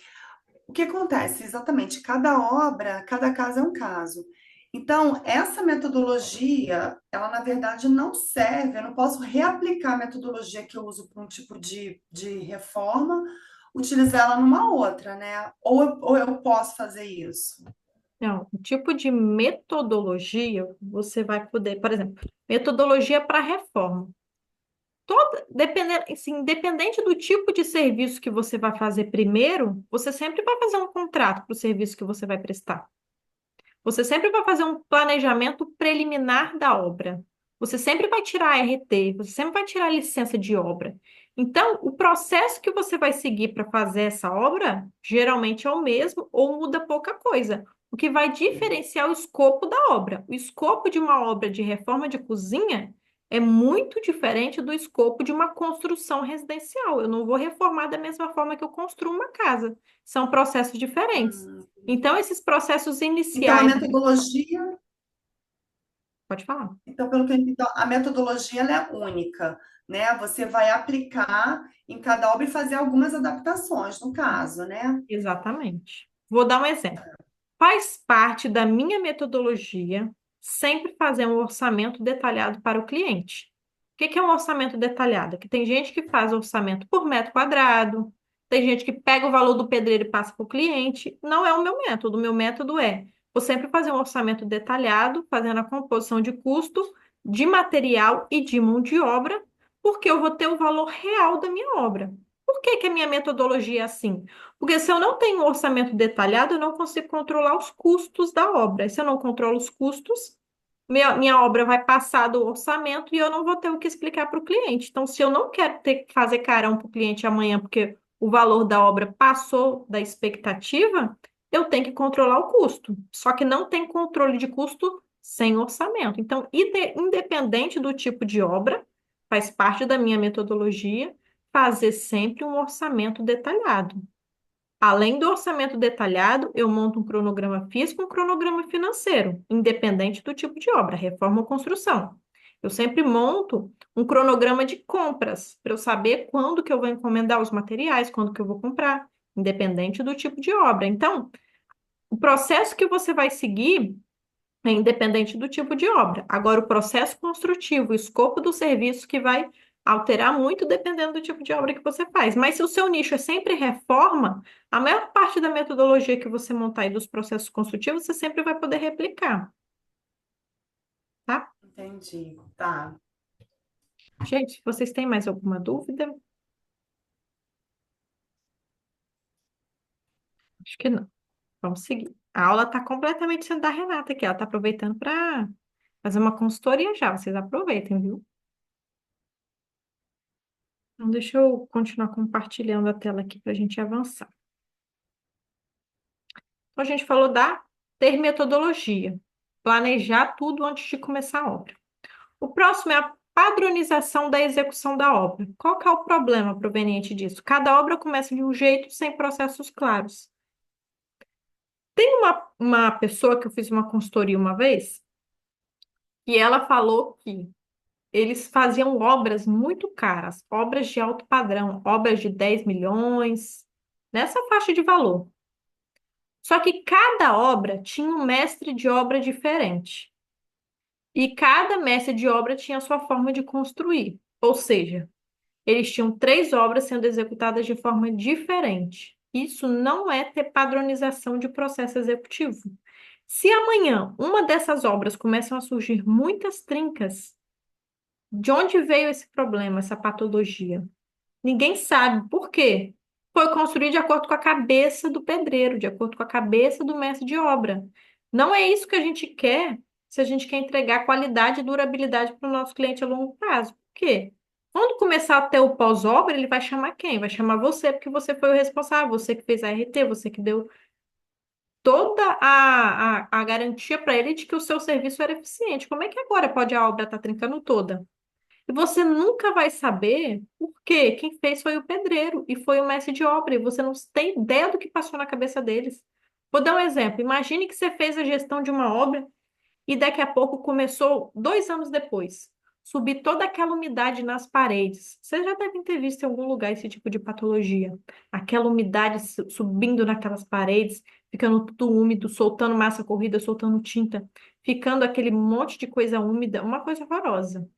O que acontece? Exatamente, cada obra, cada caso é um caso. Então, essa metodologia, ela na verdade não serve, eu não posso reaplicar a metodologia que eu uso para um tipo de reforma, utilizar ela numa outra, né? Ou eu posso fazer isso? Não, o tipo de metodologia você vai poder, por exemplo, metodologia para reforma. Assim, independente do tipo de serviço que você vai fazer primeiro, você sempre vai fazer um contrato para o serviço que você vai prestar. Você sempre vai fazer um planejamento preliminar da obra. Você sempre vai tirar a RT, você sempre vai tirar a licença de obra. Então, o processo que você vai seguir para fazer essa obra geralmente é o mesmo ou muda pouca coisa. O que vai diferenciar o escopo da obra. O escopo de uma obra de reforma de cozinha é muito diferente do escopo de uma construção residencial. Eu não vou reformar da mesma forma que eu construo uma casa. São processos diferentes. Então, esses processos Então, a iniciais, metodologia, pode falar. então, pelo que eu entendi, então, a metodologia ela é única, né? Você vai aplicar em cada obra e fazer algumas adaptações, no caso, né? Exatamente. Vou dar um exemplo. Faz parte da minha metodologia sempre fazer um orçamento detalhado para o cliente. O que que é um orçamento detalhado? Que tem gente que faz orçamento por metro quadrado, tem gente que pega o valor do pedreiro e passa para o cliente. Não é o meu método. O meu método é vou sempre fazer um orçamento detalhado, fazendo a composição de custo, de material e de mão de obra, porque eu vou ter o valor real da minha obra. Por que que a minha metodologia é assim? Porque se eu não tenho um orçamento detalhado, eu não consigo controlar os custos da obra. E se eu não controlo os custos, minha obra vai passar do orçamento e eu não vou ter o que explicar para o cliente. Então, se eu não quero ter que fazer carão para o cliente amanhã, porque o valor da obra passou da expectativa, eu tenho que controlar o custo. Só que não tem controle de custo sem orçamento. Então, independente do tipo de obra, faz parte da minha metodologia fazer sempre um orçamento detalhado. Além do orçamento detalhado, eu monto um cronograma físico e um cronograma financeiro, independente do tipo de obra, reforma ou construção. Eu sempre monto um cronograma de compras, para eu saber quando que eu vou encomendar os materiais, quando que eu vou comprar, independente do tipo de obra. Então, o processo que você vai seguir é independente do tipo de obra. Agora, o processo construtivo, o escopo do serviço que vai alterar muito dependendo do tipo de obra que você faz. Mas se o seu nicho é sempre reforma, a maior parte da metodologia que você montar e dos processos construtivos, você sempre vai poder replicar, tá? Entendi. Tá. Gente, vocês têm mais alguma dúvida? Acho que não. Vamos seguir. A aula está completamente sendo da Renata aqui. Ela está aproveitando para fazer uma consultoria já. Vocês aproveitem, viu? Então, deixa eu continuar compartilhando a tela aqui para a gente avançar. Então, a gente falou da ter metodologia. Planejar tudo antes de começar a obra. O próximo é a padronização da execução da obra. Qual que é o problema proveniente disso? Cada obra começa de um jeito, sem processos claros. Tem uma pessoa que eu fiz uma consultoria uma vez, e ela falou que eles faziam obras muito caras, obras de alto padrão, obras de 10 milhões, nessa faixa de valor. Só que cada obra tinha um mestre de obra diferente. E cada mestre de obra tinha a sua forma de construir. Ou seja, eles tinham três obras sendo executadas de forma diferente. Isso não é ter padronização de processo executivo. Se amanhã uma dessas obras começam a surgir muitas trincas, de onde veio esse problema, essa patologia? Ninguém sabe. Por quê? Foi construído de acordo com a cabeça do pedreiro, de acordo com a cabeça do mestre de obra. Não é isso que a gente quer se a gente quer entregar qualidade e durabilidade para o nosso cliente a longo prazo. Por quê? Quando começar a ter o pós-obra, ele vai chamar quem? Vai chamar você, porque você foi o responsável, você que fez a RT, você que deu toda a garantia para ele de que o seu serviço era eficiente. Como é que agora pode a obra estar trincando toda? E você nunca vai saber por quê. Quem fez foi o pedreiro e foi o mestre de obra. E você não tem ideia do que passou na cabeça deles. Vou dar um exemplo. Imagine que você fez a gestão de uma obra e daqui a pouco começou, 2 anos depois, subir toda aquela umidade nas paredes. Vocês já devem ter visto em algum lugar esse tipo de patologia. Aquela umidade subindo naquelas paredes, ficando tudo úmido, soltando massa corrida, soltando tinta, ficando aquele monte de coisa úmida, uma coisa horrorosa.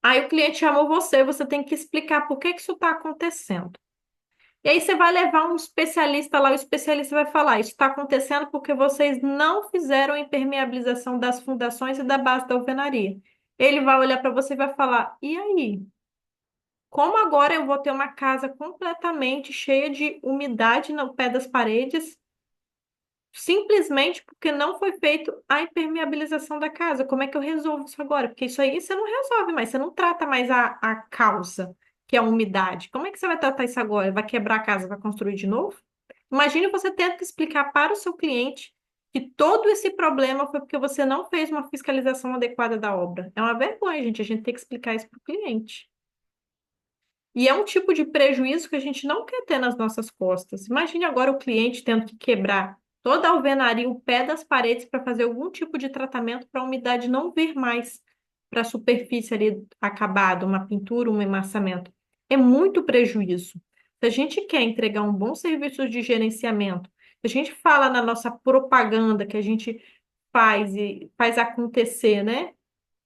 Aí o cliente chamou você, você tem que explicar por que que isso está acontecendo. E aí você vai levar um especialista lá, o especialista vai falar, isso está acontecendo porque vocês não fizeram a impermeabilização das fundações e da base da alvenaria. Ele vai olhar para você e vai falar, e aí? Como agora eu vou ter uma casa completamente cheia de umidade no pé das paredes simplesmente porque não foi feito a impermeabilização da casa? Como é que eu resolvo isso agora? Porque isso aí você não resolve mais, você não trata mais a causa, que é a umidade. Como é que você vai tratar isso agora? Vai quebrar a casa, vai construir de novo? Imagine você tendo que explicar para o seu cliente que todo esse problema foi porque você não fez uma fiscalização adequada da obra. É uma vergonha, gente, a gente tem que explicar isso para o cliente. E é um tipo de prejuízo que a gente não quer ter nas nossas costas. Imagine agora o cliente tendo que quebrar toda a alvenaria, o pé das paredes para fazer algum tipo de tratamento para a umidade não vir mais para a superfície ali acabada, uma pintura, um emassamento. É muito prejuízo. Se a gente quer entregar um bom serviço de gerenciamento, se a gente fala na nossa propaganda que a gente faz e faz acontecer, né?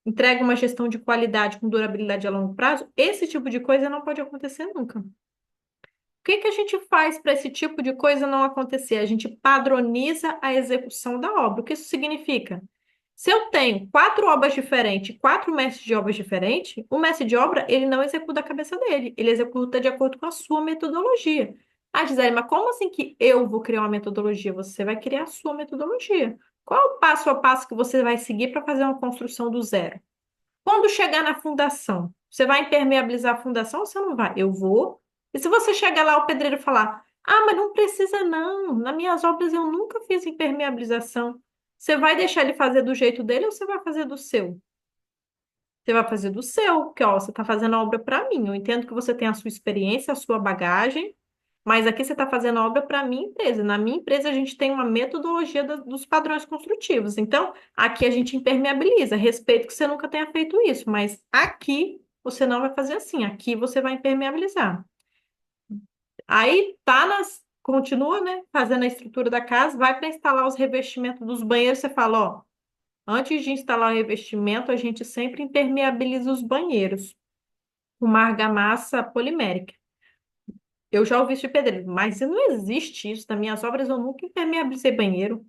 Entrega uma gestão de qualidade com durabilidade a longo prazo, esse tipo de coisa não pode acontecer nunca. O que que a gente faz para esse tipo de coisa não acontecer? A gente padroniza a execução da obra. O que isso significa? Se eu tenho 4 obras diferentes, 4 mestres de obras diferentes, o mestre de obra, ele não executa a cabeça dele, ele executa de acordo com a sua metodologia. Ah, Gisele, mas como assim que eu vou criar uma metodologia? Você vai criar a sua metodologia. Qual é o passo a passo que você vai seguir para fazer uma construção do zero? Quando chegar na fundação, você vai impermeabilizar a fundação ou você não vai? Eu vou. E se você chegar lá, o pedreiro falar: Ah, mas não precisa não. Nas minhas obras eu nunca fiz impermeabilização. Você vai deixar ele fazer do jeito dele ou você vai fazer do seu? Você vai fazer do seu, porque ó, você está fazendo a obra para mim. Eu entendo que você tem a sua experiência, a sua bagagem, mas aqui você está fazendo a obra para a minha empresa. Na minha empresa, a gente tem uma metodologia dos padrões construtivos. Então, aqui a gente impermeabiliza. Respeito que você nunca tenha feito isso, mas aqui você não vai fazer assim. Aqui você vai impermeabilizar. Aí tá continua, né, fazendo a estrutura da casa, vai para instalar os revestimentos dos banheiros, você fala, ó, antes de instalar o revestimento, a gente sempre impermeabiliza os banheiros com uma argamassa polimérica. Eu já ouvi isso de pedreiro, mas não existe isso. Nas minhas obras eu nunca impermeabilizei banheiro.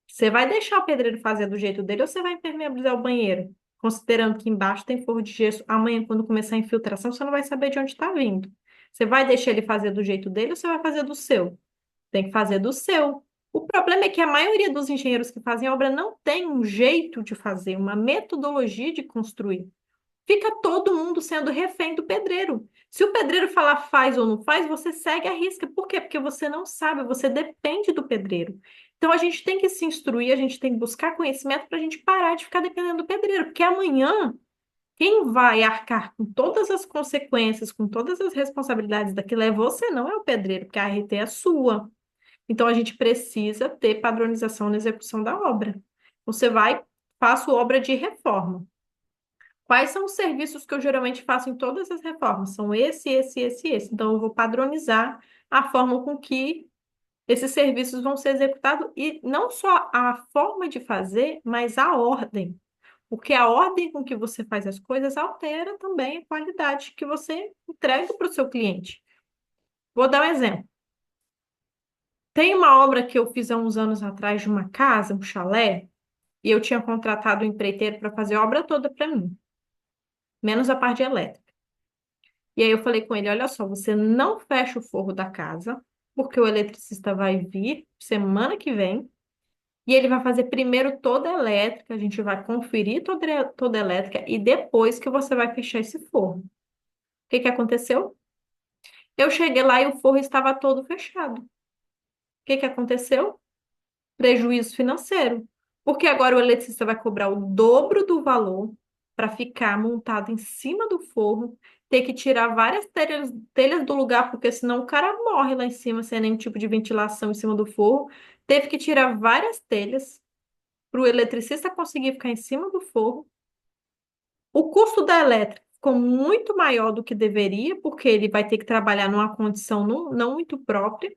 Você vai deixar o pedreiro fazer do jeito dele ou você vai impermeabilizar o banheiro? Considerando que embaixo tem forro de gesso, amanhã, quando começar a infiltração, você não vai saber de onde está vindo. Você vai deixar ele fazer do jeito dele ou você vai fazer do seu? Tem que fazer do seu. O problema é que a maioria dos engenheiros que fazem obra não tem um jeito de fazer, uma metodologia de construir. Fica todo mundo sendo refém do pedreiro. Se o pedreiro falar faz ou não faz, você segue a risca. Por quê? Porque você não sabe, você depende do pedreiro. Então a gente tem que se instruir, a gente tem que buscar conhecimento para a gente parar de ficar dependendo do pedreiro. Porque amanhã, quem vai arcar com todas as consequências, com todas as responsabilidades daquilo é você, não é o pedreiro, porque a RT é sua. Então, a gente precisa ter padronização na execução da obra. Você vai, faço obra de reforma. Quais são os serviços que eu geralmente faço em todas as reformas? São esse. Então, eu vou padronizar a forma com que esses serviços vão ser executados e não só a forma de fazer, mas a ordem. Porque a ordem com que você faz as coisas altera também a qualidade que você entrega para o seu cliente. Vou dar um exemplo. Tem uma obra que eu fiz há uns anos atrás de uma casa, um chalé, e eu tinha contratado um empreiteiro para fazer a obra toda para mim, menos a parte elétrica. E aí eu falei com ele, olha só, você não fecha o forro da casa, porque o eletricista vai vir semana que vem, e ele vai fazer primeiro toda a elétrica, a gente vai conferir toda a elétrica, e depois que você vai fechar esse forro. O que que aconteceu? Eu cheguei lá e o forro estava todo fechado. O que que aconteceu? Prejuízo financeiro. Porque agora o eletricista vai cobrar o dobro do valor para ficar montado em cima do forro, ter que tirar várias telhas do lugar, porque senão o cara morre lá em cima sem nenhum tipo de ventilação em cima do forro. Teve que tirar várias telhas para o eletricista conseguir ficar em cima do forro. O custo da elétrica ficou muito maior do que deveria, porque ele vai ter que trabalhar numa condição não muito própria.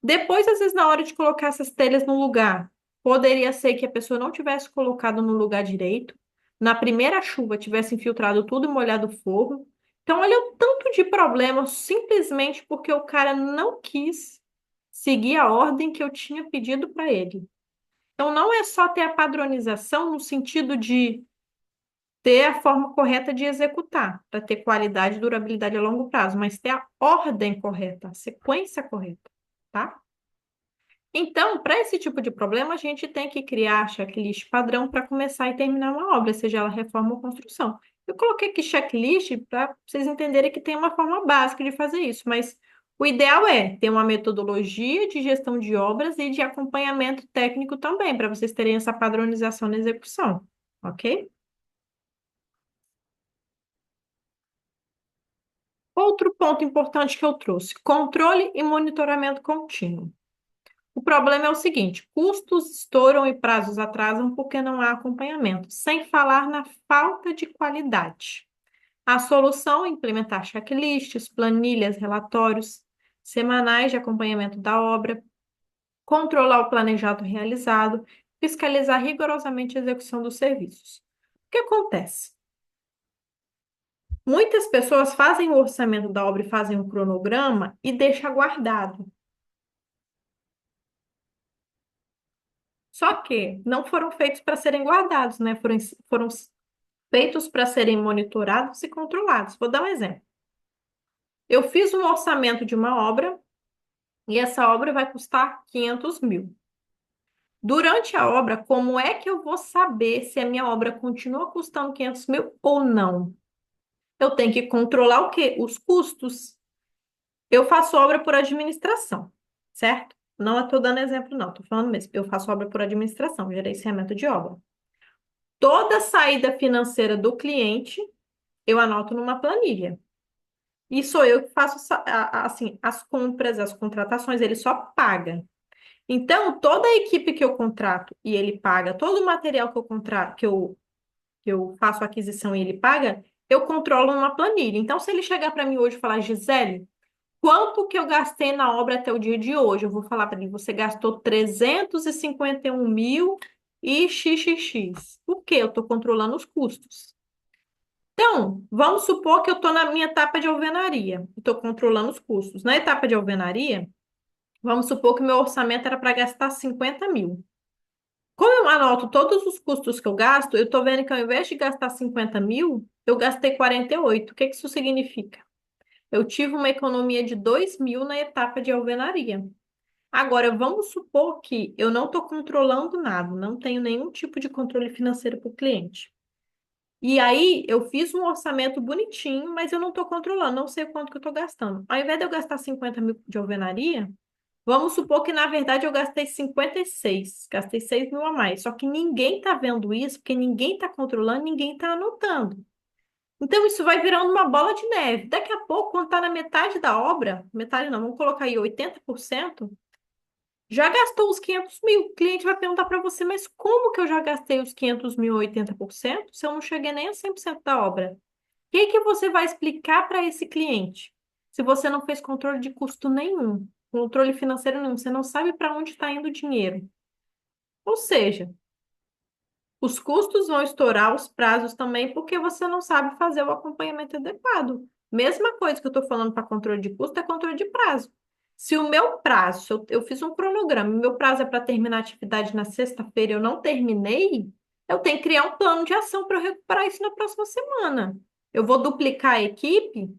Depois, às vezes, na hora de colocar essas telhas no lugar, poderia ser que a pessoa não tivesse colocado no lugar direito, na primeira chuva tivesse infiltrado tudo e molhado o forro. Então, olha o tanto de problema simplesmente porque o cara não quis seguir a ordem que eu tinha pedido para ele. Então, não é só ter a padronização no sentido de ter a forma correta de executar, para ter qualidade e durabilidade a longo prazo, mas ter a ordem correta, a sequência correta, tá? Então, para esse tipo de problema, a gente tem que criar checklist padrão para começar e terminar uma obra, seja ela reforma ou construção. Eu coloquei aqui checklist para vocês entenderem que tem uma forma básica de fazer isso, mas o ideal é ter uma metodologia de gestão de obras e de acompanhamento técnico também, para vocês terem essa padronização na execução, ok? Outro ponto importante que eu trouxe: controle e monitoramento contínuo. O problema é o seguinte: custos estouram e prazos atrasam porque não há acompanhamento, sem falar na falta de qualidade. A solução é implementar checklists, planilhas, relatórios semanais de acompanhamento da obra, controlar o planejado realizado, fiscalizar rigorosamente a execução dos serviços. O que acontece? Muitas pessoas fazem o orçamento da obra e fazem um cronograma e deixam guardado. Só que não foram feitos para serem guardados, né? Foram feitos para serem monitorados e controlados. Vou dar um exemplo. Eu fiz um orçamento de uma obra e essa obra vai custar 500 mil. Durante a obra, como é que eu vou saber se a minha obra continua custando 500 mil ou não? Eu tenho que controlar o quê? Os custos. Eu faço obra por administração, certo? Não estou dando exemplo, não. Estou falando mesmo. Eu faço obra por administração, gerenciamento de obra. Toda saída financeira do cliente, eu anoto numa planilha. E sou eu que faço assim, as compras, as contratações, ele só paga. Então, toda a equipe que eu contrato e ele paga, todo o material que eu contrato, que eu faço aquisição e ele paga, eu controlo numa planilha. Então, se ele chegar para mim hoje e falar, Gisele, quanto que eu gastei na obra até o dia de hoje? Eu vou falar para ele, você gastou 351 mil e xxx. Por quê? Eu estou controlando os custos. Então, vamos supor que eu estou na minha etapa de alvenaria, estou controlando os custos. Na etapa de alvenaria, vamos supor que o meu orçamento era para gastar 50 mil. Como eu anoto todos os custos que eu gasto, eu estou vendo que ao invés de gastar 50 mil, eu gastei 48. O que que isso significa? Eu tive uma economia de 2 mil na etapa de alvenaria. Agora, vamos supor que eu não estou controlando nada, não tenho nenhum tipo de controle financeiro para o cliente. E aí, eu fiz um orçamento bonitinho, mas eu não estou controlando, não sei quanto que eu estou gastando. Ao invés de eu gastar 50 mil de alvenaria, vamos supor que, na verdade, eu gastei 56, gastei 6 mil a mais. Só que ninguém está vendo isso, porque ninguém está controlando, ninguém está anotando. Então, isso vai virando uma bola de neve. Daqui a pouco, quando está na metade da obra, metade não, vamos colocar aí 80%, já gastou os 500 mil. O cliente vai perguntar para você, mas como que eu já gastei os 500 mil, 80%, se eu não cheguei nem a 100% da obra? O que que você vai explicar para esse cliente? Se você não fez controle de custo nenhum, controle financeiro nenhum, você não sabe para onde está indo o dinheiro. Ou seja, os custos vão estourar, os prazos também, porque você não sabe fazer o acompanhamento adequado. Mesma coisa que eu estou falando para controle de custo é controle de prazo. Se o meu prazo, se eu fiz um cronograma, o meu prazo é para terminar a atividade na sexta-feira, eu não terminei, eu tenho que criar um plano de ação para eu recuperar isso na próxima semana. Eu vou duplicar a equipe,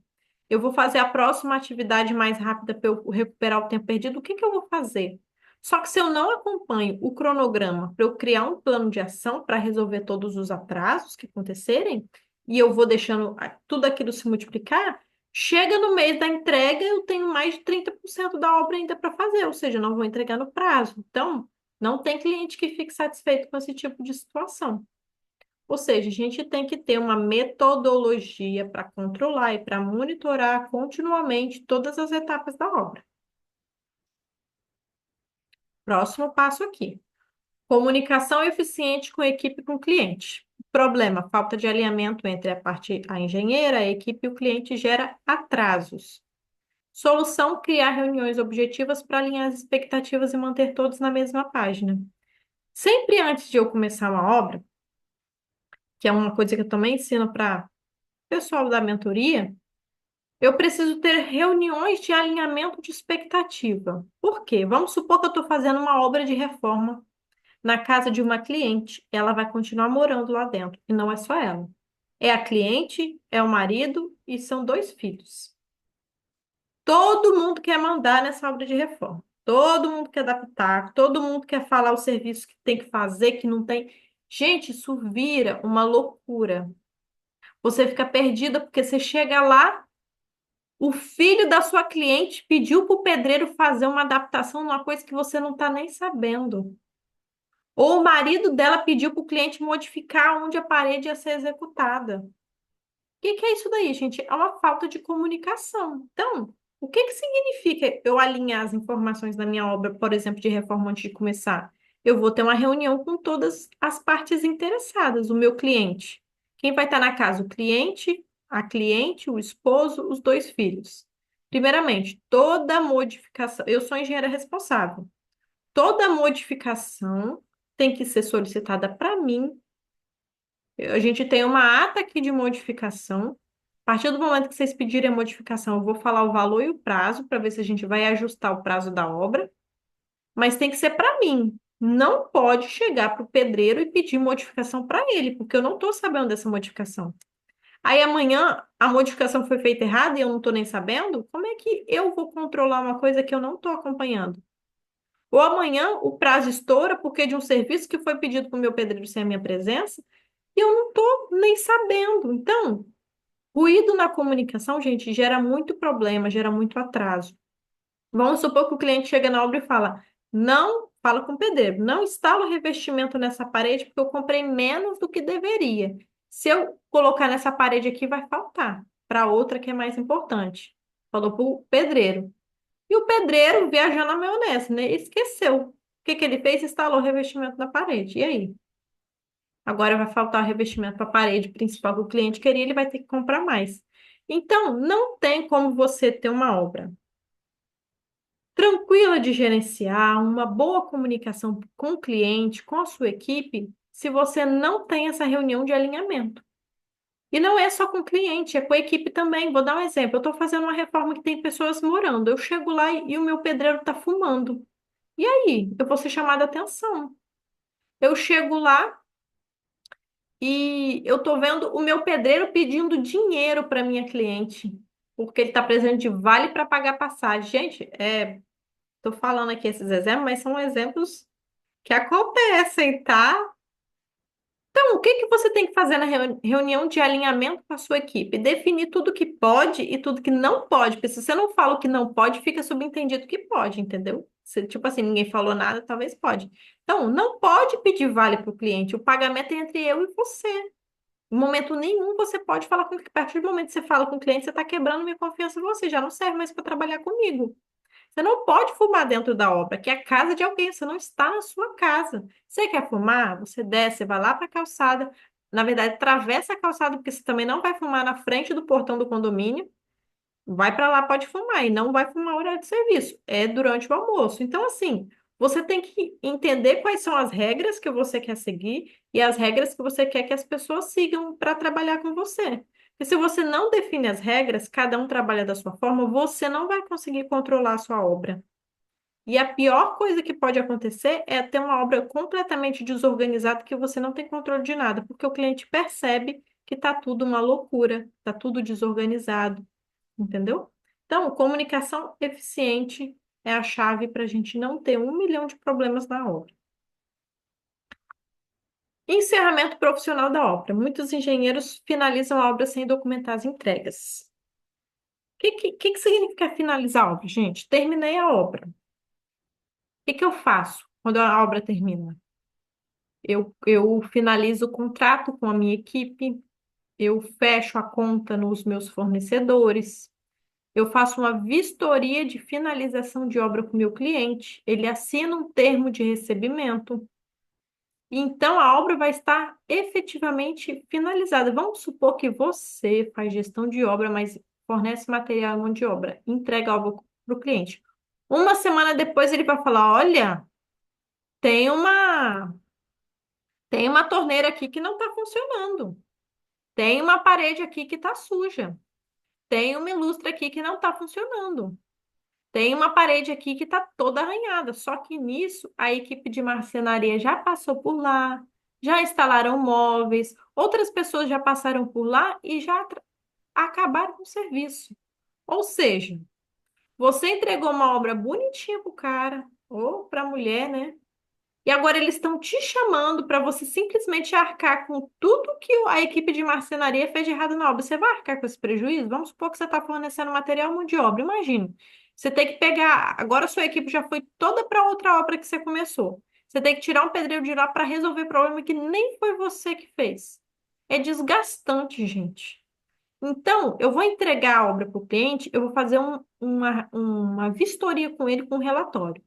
eu vou fazer a próxima atividade mais rápida para eu recuperar o tempo perdido. O que que eu vou fazer? Só que se eu não acompanho o cronograma para eu criar um plano de ação para resolver todos os atrasos que acontecerem, e eu vou deixando tudo aquilo se multiplicar, chega no mês da entrega, eu tenho mais de 30% da obra ainda para fazer, ou seja, eu não vou entregar no prazo. Então, não tem cliente que fique satisfeito com esse tipo de situação. Ou seja, a gente tem que ter uma metodologia para controlar e para monitorar continuamente todas as etapas da obra. Próximo passo aqui. Comunicação eficiente com a equipe e com o cliente. Problema: falta de alinhamento entre a engenheira, a equipe e o cliente gera atrasos. Solução: criar reuniões objetivas para alinhar as expectativas e manter todos na mesma página. Sempre antes de eu começar uma obra, que é uma coisa que eu também ensino para o pessoal da mentoria, eu preciso ter reuniões de alinhamento de expectativa. Por quê? Vamos supor que eu estou fazendo uma obra de reforma na casa de uma cliente. Ela vai continuar morando lá dentro. E não é só ela. É a cliente, é o marido e são dois filhos. Todo mundo quer mandar nessa obra de reforma. Todo mundo quer adaptar, todo mundo quer falar o serviço que tem que fazer, que não tem. Gente, isso vira uma loucura. Você fica perdida porque você chega lá. O filho da sua cliente pediu para o pedreiro fazer uma adaptação numa coisa que você não está nem sabendo. Ou o marido dela pediu para o cliente modificar onde a parede ia ser executada. O que é isso daí, gente? É uma falta de comunicação. Então, o que significa eu alinhar as informações da minha obra, por exemplo, de reforma antes de começar? Eu vou ter uma reunião com todas as partes interessadas, o meu cliente. Quem vai estar na casa? O cliente, a cliente, o esposo, os dois filhos. Primeiramente, toda modificação. Eu sou engenheira responsável. Toda modificação tem que ser solicitada para mim. A gente tem uma ata aqui de modificação. A partir do momento que vocês pedirem a modificação, eu vou falar o valor e o prazo para ver se a gente vai ajustar o prazo da obra. Mas tem que ser para mim. Não pode chegar para o pedreiro e pedir modificação para ele, porque eu não estou sabendo dessa modificação. Aí amanhã a modificação foi feita errada e eu não estou nem sabendo? Como é que eu vou controlar uma coisa que eu não estou acompanhando? Ou amanhã o prazo estoura porque de um serviço que foi pedido para o meu pedreiro sem a minha presença e eu não estou nem sabendo. Então, ruído na comunicação, gente, gera muito problema, gera muito atraso. Vamos supor que o cliente chega na obra e fala: não, fala com o pedreiro, não instala o revestimento nessa parede porque eu comprei menos do que deveria. Se eu colocar nessa parede aqui, vai faltar para outra que é mais importante. Falou para o pedreiro. E o pedreiro, viajando na maionese, né? Esqueceu. O que que ele fez? Instalou o revestimento na parede. E aí? Agora vai faltar o revestimento para a parede principal que o cliente queria, ele vai ter que comprar mais. Então, não tem como você ter uma obra tranquila de gerenciar, uma boa comunicação com o cliente, com a sua equipe, se você não tem essa reunião de alinhamento. E não é só com o cliente, é com a equipe também. Vou dar um exemplo. Eu estou fazendo uma reforma que tem pessoas morando. Eu chego lá e o meu pedreiro está fumando. E aí? Eu vou ser chamada a atenção. Eu chego lá e eu estou vendo o meu pedreiro pedindo dinheiro para minha cliente, porque ele está precisando de vale para pagar passagem. Gente, estou Estou falando aqui esses exemplos, mas são exemplos que acontecem, tá? Então, o que que você tem que fazer na reunião de alinhamento com a sua equipe? Definir tudo que pode e tudo que não pode, porque se você não fala o que não pode, fica subentendido que pode, entendeu? Se, tipo assim, ninguém falou nada, talvez pode. Então, não pode pedir vale para o cliente, o pagamento é entre eu e você. Em momento nenhum você pode falar com, a partir do momento que você fala com o cliente, você está quebrando minha confiança em você, já não serve mais para trabalhar comigo. Você não pode fumar dentro da obra, que é a casa de alguém, você não está na sua casa. Você quer fumar? Você desce, você vai lá para a calçada. Na verdade, atravessa a calçada, porque você também não vai fumar na frente do portão do condomínio. Vai para lá, pode fumar, e não vai fumar horário de serviço. É durante o almoço. Então, assim, você tem que entender quais são as regras que você quer seguir e as regras que você quer que as pessoas sigam para trabalhar com você. E se você não define as regras, cada um trabalha da sua forma, você não vai conseguir controlar a sua obra. E a pior coisa que pode acontecer é ter uma obra completamente desorganizada que você não tem controle de nada, porque o cliente percebe que está tudo uma loucura, está tudo desorganizado, entendeu? Então, comunicação eficiente é a chave para a gente não ter 1 milhão de problemas na obra. Encerramento profissional da obra. Muitos engenheiros finalizam a obra sem documentar as entregas. O que significa finalizar a obra, gente? Terminei a obra. O que eu faço quando a obra termina? Eu finalizo o contrato com a minha equipe, eu fecho a conta nos meus fornecedores, eu faço uma vistoria de finalização de obra com o meu cliente, ele assina um termo de recebimento, e então a obra vai estar efetivamente finalizada. Vamos supor que você faz gestão de obra, mas fornece material e mão de obra, entrega a obra para o cliente. Uma semana depois ele vai falar: olha, tem uma, tem uma torneira aqui que não está funcionando. Tem uma parede aqui que está suja. Tem uma ilustre aqui que não está funcionando. Tem uma parede aqui que está toda arranhada. Só que nisso, a equipe de marcenaria já passou por lá, já instalaram móveis, outras pessoas já passaram por lá e já acabaram com o serviço. Ou seja, você entregou uma obra bonitinha para o cara, ou para a mulher, né? E agora eles estão te chamando para você simplesmente arcar com tudo que a equipe de marcenaria fez de errado na obra. Você vai arcar com esse prejuízo? Vamos supor que você está fornecendo material mão de obra. Imagina. Você tem que pegar. Agora a sua equipe já foi toda para outra obra que você começou. Você tem que tirar um pedreiro de lá para resolver problema que nem foi você que fez. É desgastante, gente. Então, eu vou entregar a obra para o cliente, eu vou fazer uma vistoria com ele com um relatório.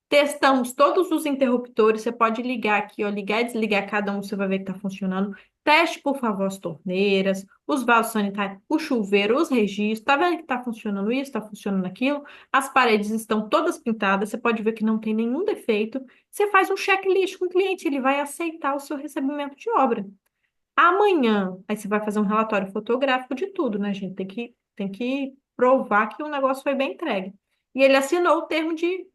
Testamos todos os interruptores. Você pode ligar aqui, ó, ligar e desligar cada um, você vai ver que está funcionando. Teste, por favor, as torneiras, os vasos sanitários, o chuveiro, os registros. Tá vendo que está funcionando isso, está funcionando aquilo? As paredes estão todas pintadas, você pode ver que não tem nenhum defeito. Você faz um checklist com o cliente, ele vai aceitar o seu recebimento de obra. Amanhã, aí você vai fazer um relatório fotográfico de tudo, né, gente? Tem que provar que o negócio foi bem entregue. E ele assinou o termo de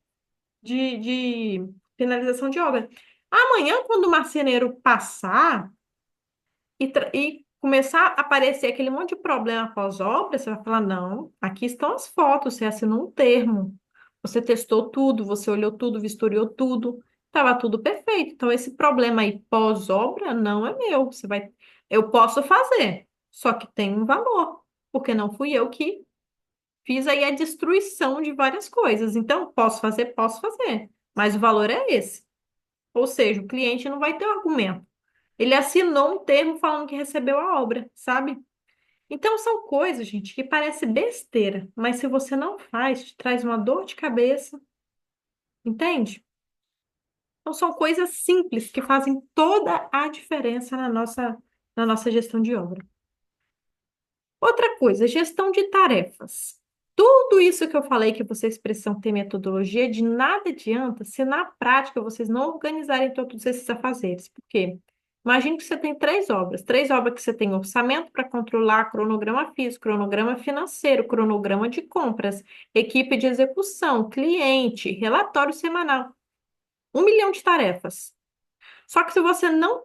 finalização de obra. Amanhã, quando o marceneiro passar e começar a aparecer aquele monte de problema pós-obra, você vai falar: não, aqui estão as fotos, você assinou um termo, você testou tudo, você olhou tudo, vistoriou tudo, estava tudo perfeito. Então, esse problema aí pós-obra não é meu. Eu posso fazer, só que tem um valor, porque não fui eu que fiz aí a destruição de várias coisas. Então, posso fazer, mas o valor é esse. Ou seja, o cliente não vai ter argumento. Ele assinou um termo falando que recebeu a obra, sabe? Então, são coisas, gente, que parece besteira, mas se você não faz, te traz uma dor de cabeça, entende? Então, são coisas simples que fazem toda a diferença na nossa gestão de obra. Outra coisa, gestão de tarefas. Tudo isso que eu falei que vocês precisam ter metodologia, de nada adianta se na prática vocês não organizarem todos esses afazeres. Por quê? Imagine que você tem três obras que você tem orçamento para controlar, cronograma físico, cronograma financeiro, cronograma de compras, equipe de execução, cliente, relatório semanal. 1 milhão de tarefas. Só que se você não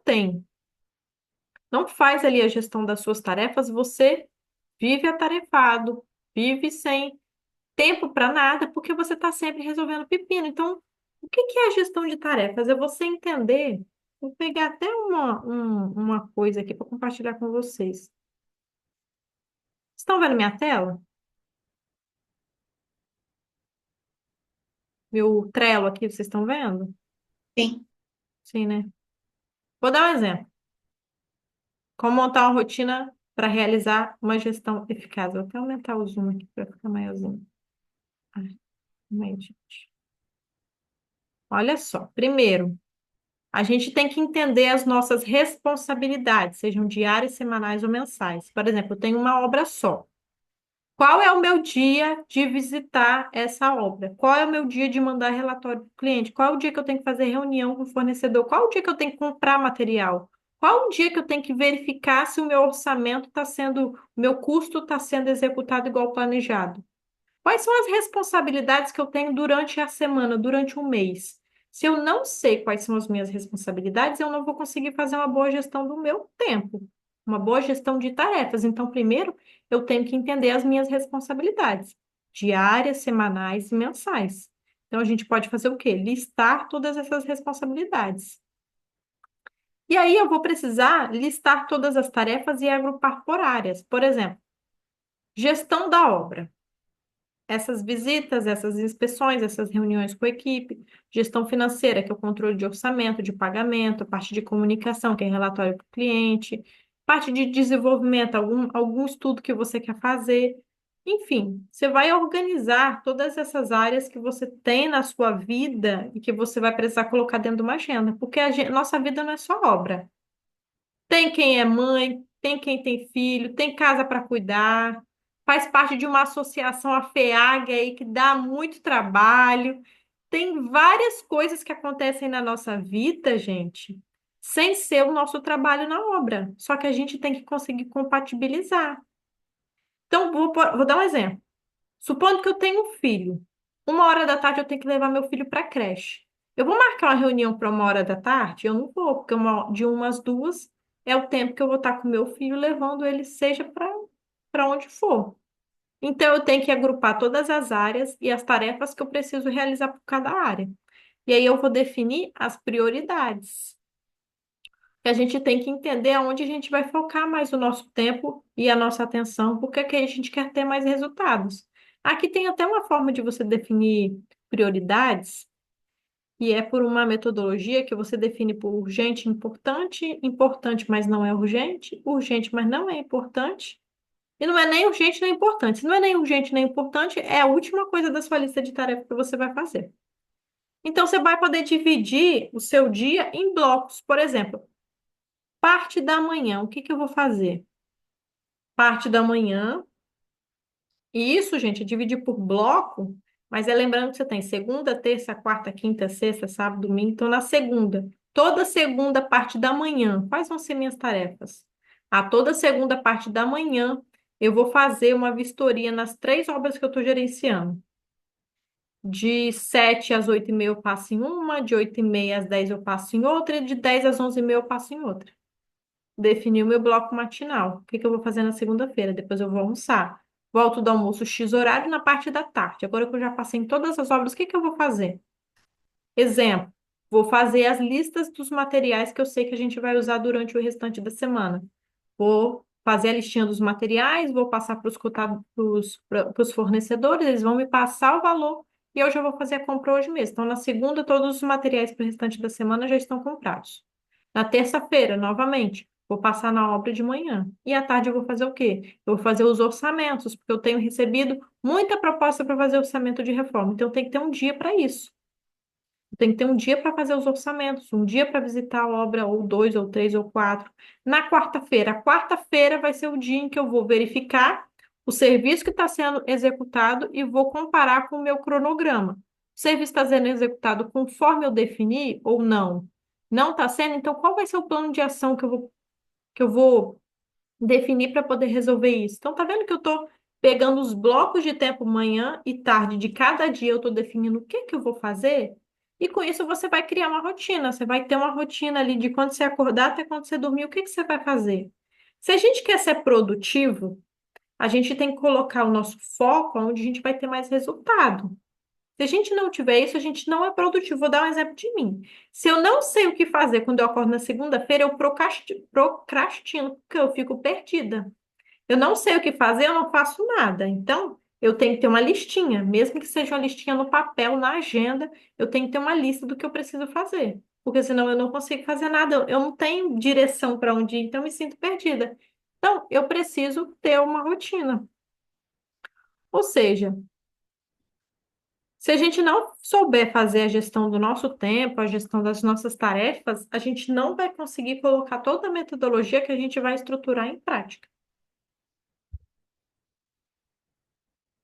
faz ali a gestão das suas tarefas, você vive atarefado, vive sem tempo para nada, porque você está sempre resolvendo pepino. Então, o que que é a gestão de tarefas? É você entender. Vou pegar até uma coisa aqui para compartilhar com vocês. Estão vendo minha tela? Meu Trello aqui, vocês estão vendo? Sim. Sim, né? Vou dar um exemplo. Como montar uma rotina para realizar uma gestão eficaz. Vou até aumentar o zoom aqui para ficar maiorzinho. Ai, calma aí, gente. Olha só. Primeiro, a gente tem que entender as nossas responsabilidades, sejam diárias, semanais ou mensais. Por exemplo, eu tenho uma obra só. Qual é o meu dia de visitar essa obra? Qual é o meu dia de mandar relatório para o cliente? Qual é o dia que eu tenho que fazer reunião com o fornecedor? Qual é o dia que eu tenho que comprar material? Qual é o dia que eu tenho que verificar se o meu orçamento está sendo, o meu custo está sendo executado igual planejado? Quais são as responsabilidades que eu tenho durante a semana, durante um mês? Se eu não sei quais são as minhas responsabilidades, eu não vou conseguir fazer uma boa gestão do meu tempo, uma boa gestão de tarefas. Então, primeiro, eu tenho que entender as minhas responsabilidades, diárias, semanais e mensais. Então, a gente pode fazer o quê? Listar todas essas responsabilidades. E aí, eu vou precisar listar todas as tarefas e agrupar por áreas. Por exemplo, gestão da obra. Essas visitas, essas inspeções, essas reuniões com a equipe, gestão financeira, que é o controle de orçamento, de pagamento, parte de comunicação, que é relatório para o cliente, parte de desenvolvimento, algum estudo que você quer fazer. Enfim, você vai organizar todas essas áreas que você tem na sua vida e que você vai precisar colocar dentro de uma agenda, porque nossa vida não é só obra. Tem quem é mãe, tem quem tem filho, tem casa para cuidar, faz parte de uma associação, a FEAG aí, que dá muito trabalho. Tem várias coisas que acontecem na nossa vida, gente, sem ser o nosso trabalho na obra. Só que a gente tem que conseguir compatibilizar. Então, vou dar um exemplo. Supondo que eu tenho um filho. 1 hora da tarde eu tenho que levar meu filho para a creche. Eu vou marcar uma reunião para 1 hora da tarde? Eu não vou, porque de 1 às 2 é o tempo que eu vou estar com meu filho levando ele, seja para onde for. Então, eu tenho que agrupar todas as áreas e as tarefas que eu preciso realizar por cada área. E aí eu vou definir as prioridades. Que a gente tem que entender aonde a gente vai focar mais o nosso tempo e a nossa atenção, porque que a gente quer ter mais resultados. Aqui tem até uma forma de você definir prioridades, e é por uma metodologia que você define por urgente e importante, importante, mas não é urgente, mas não é importante, e não é nem urgente nem importante. Se não é nem urgente nem importante, é a última coisa da sua lista de tarefas que você vai fazer. Então, você vai poder dividir o seu dia em blocos. Por exemplo, parte da manhã, o que que eu vou fazer? Parte da manhã, e isso, gente, é dividir por bloco, mas é lembrando que você tem segunda, terça, quarta, quinta, sexta, sábado, domingo. Então, na segunda, toda segunda parte da manhã, quais vão ser minhas tarefas? Toda segunda parte da manhã, eu vou fazer uma vistoria nas 3 obras que eu estou gerenciando. De 7 às 8h30 eu passo em uma, de 8h30 às 10 eu passo em outra, e de 10 às 11h30 eu passo em outra. Definir o meu bloco matinal. O que que eu vou fazer na segunda-feira? Depois eu vou almoçar. Volto do almoço X horário na parte da tarde. Agora que eu já passei em todas as obras, o que que eu vou fazer? Exemplo, vou fazer as listas dos materiais que eu sei que a gente vai usar durante o restante da semana. Vou fazer a listinha dos materiais, vou passar para os fornecedores, eles vão me passar o valor e eu já vou fazer a compra hoje mesmo. Então, na segunda, todos os materiais para o restante da semana já estão comprados. Na terça-feira, novamente, vou passar na obra de manhã. E à tarde eu vou fazer o quê? Eu vou fazer os orçamentos, porque eu tenho recebido muita proposta para fazer orçamento de reforma. Então, tem que ter um dia para isso. Tem que ter um dia para fazer os orçamentos, um dia para visitar a obra, ou dois, ou três, ou quatro. Na quarta-feira, a quarta-feira vai ser o dia em que eu vou verificar o serviço que está sendo executado e vou comparar com o meu cronograma. O serviço está sendo executado conforme eu defini ou não? Não está sendo? Então, qual vai ser o plano de ação que eu vou definir para poder resolver isso? Então, tá vendo que eu estou pegando os blocos de tempo manhã e tarde de cada dia, eu estou definindo o que que eu vou fazer? E com isso você vai criar uma rotina, você vai ter uma rotina ali de quando você acordar até quando você dormir, o que que você vai fazer? Se a gente quer ser produtivo, A gente tem que colocar o nosso foco onde a gente vai ter mais resultado. Se a gente não tiver isso, a gente não é produtivo. Vou dar um exemplo de mim. Se eu não sei o que fazer quando eu acordo na segunda-feira, eu procrastino, porque eu fico perdida. Eu não sei o que fazer, eu não faço nada. Então, eu tenho que ter uma listinha, mesmo que seja uma listinha no papel, na agenda, eu tenho que ter uma lista do que eu preciso fazer. Porque senão eu não consigo fazer nada, eu não tenho direção para onde ir, então eu me sinto perdida. Então, eu preciso ter uma rotina. Ou seja, se a gente não souber fazer a gestão do nosso tempo, a gestão das nossas tarefas, a gente não vai conseguir colocar toda a metodologia que a gente vai estruturar em prática.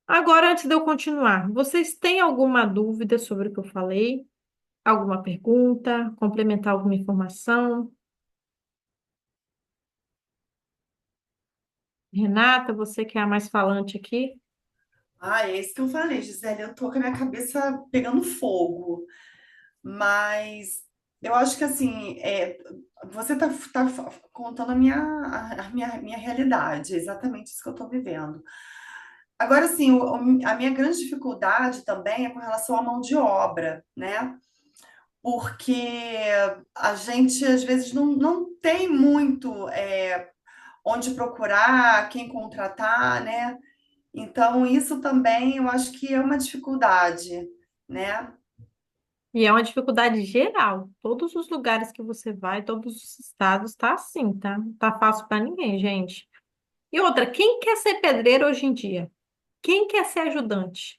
Agora, antes de eu continuar, vocês têm alguma dúvida sobre o que eu falei? Alguma pergunta? Complementar alguma informação? Renata, você que é a mais falante aqui? Ah, é isso que eu falei, Gisele. Eu tô com a minha cabeça pegando fogo. Mas eu acho que assim, você tá contando a minha realidade, é exatamente isso que eu estou vivendo. Agora, assim, a minha grande dificuldade também é com relação à mão de obra, né? Porque a gente às vezes não tem muito onde procurar, quem contratar, né? Então, isso também eu acho que é uma dificuldade, né? E é uma dificuldade geral. Todos os lugares que você vai, todos os estados, tá assim, tá? Não tá fácil para ninguém, gente. E outra, quem quer ser pedreiro hoje em dia? Quem quer ser ajudante?